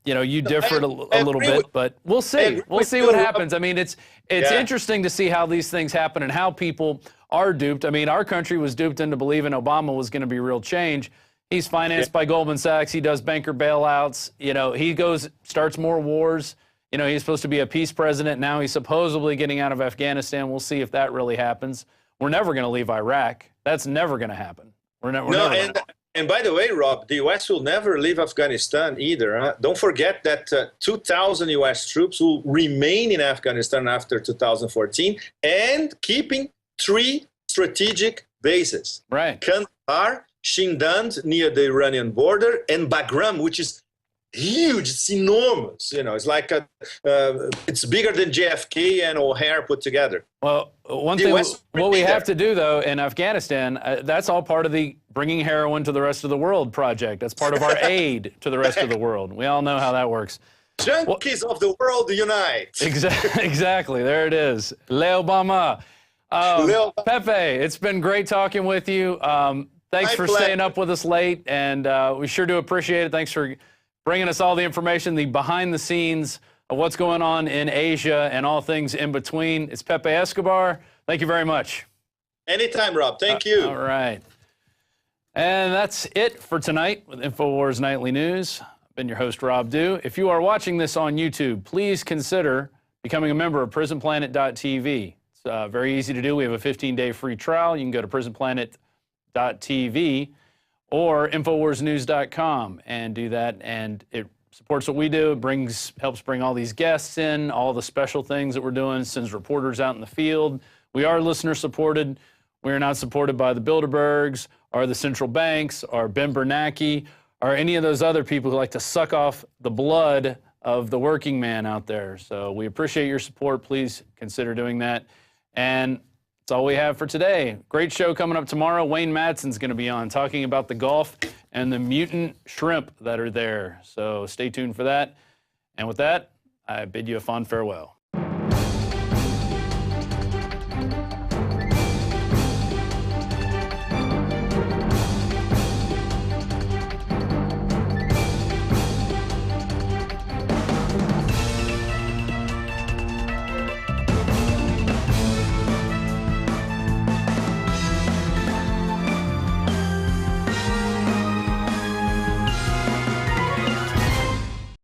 You know, you differed a little bit, but we'll see. We'll see what happens. I mean, it's interesting to see how these things happen and how people are duped. I mean, our country was duped into believing Obama was going to be real change. He's financed by Goldman Sachs. He does banker bailouts. You know, he starts more wars. You know, he's supposed to be a peace president. Now he's supposedly getting out of Afghanistan. We'll see if that really happens. We're never going to leave Iraq. That's never going to happen. And by the way, Rob, the U.S. will never leave Afghanistan either. Huh? Don't forget that 2,000 U.S. troops will remain in Afghanistan after 2014 and keeping 3 strategic bases. Right. Kandahar, Shindand near the Iranian border, and Bagram, which is huge. It's enormous. You know, it's like it's bigger than JFK and O'Hare put together. Well, one thing what we have to do though in Afghanistan, that's all part of the bringing heroin to the rest of the world project. That's part of our aid to the rest of the world. We all know how that works. Junkies of the world unite. Exactly. There it is. Le Obama. Pepe, it's been great talking with you. Thanks for staying up with us late, and we sure do appreciate it. Thanks for bringing us all the information, the behind the scenes of what's going on in Asia and all things in between. It's Pepe Escobar. Thank you very much. Anytime, Rob. Thank you. All right. And that's it for tonight with Infowars Nightly News. I've been your host, Rob Dew. If you are watching this on YouTube, please consider becoming a member of PrisonPlanet.tv. It's very easy to do. We have a 15-day free trial. You can go to PrisonPlanet.tv or InfoWarsNews.com and do that. And it supports what we do. It helps bring all these guests in, all the special things that we're doing, sends reporters out in the field. We are listener-supported. We are not supported by the Bilderbergs or the central banks or Ben Bernanke or any of those other people who like to suck off the blood of the working man out there. So we appreciate your support. Please consider doing that. And that's all we have for today. Great show coming up tomorrow. Wayne Madsen's going to be on talking about the Gulf and the mutant shrimp that are there. So stay tuned for that. And with that, I bid you a fond farewell.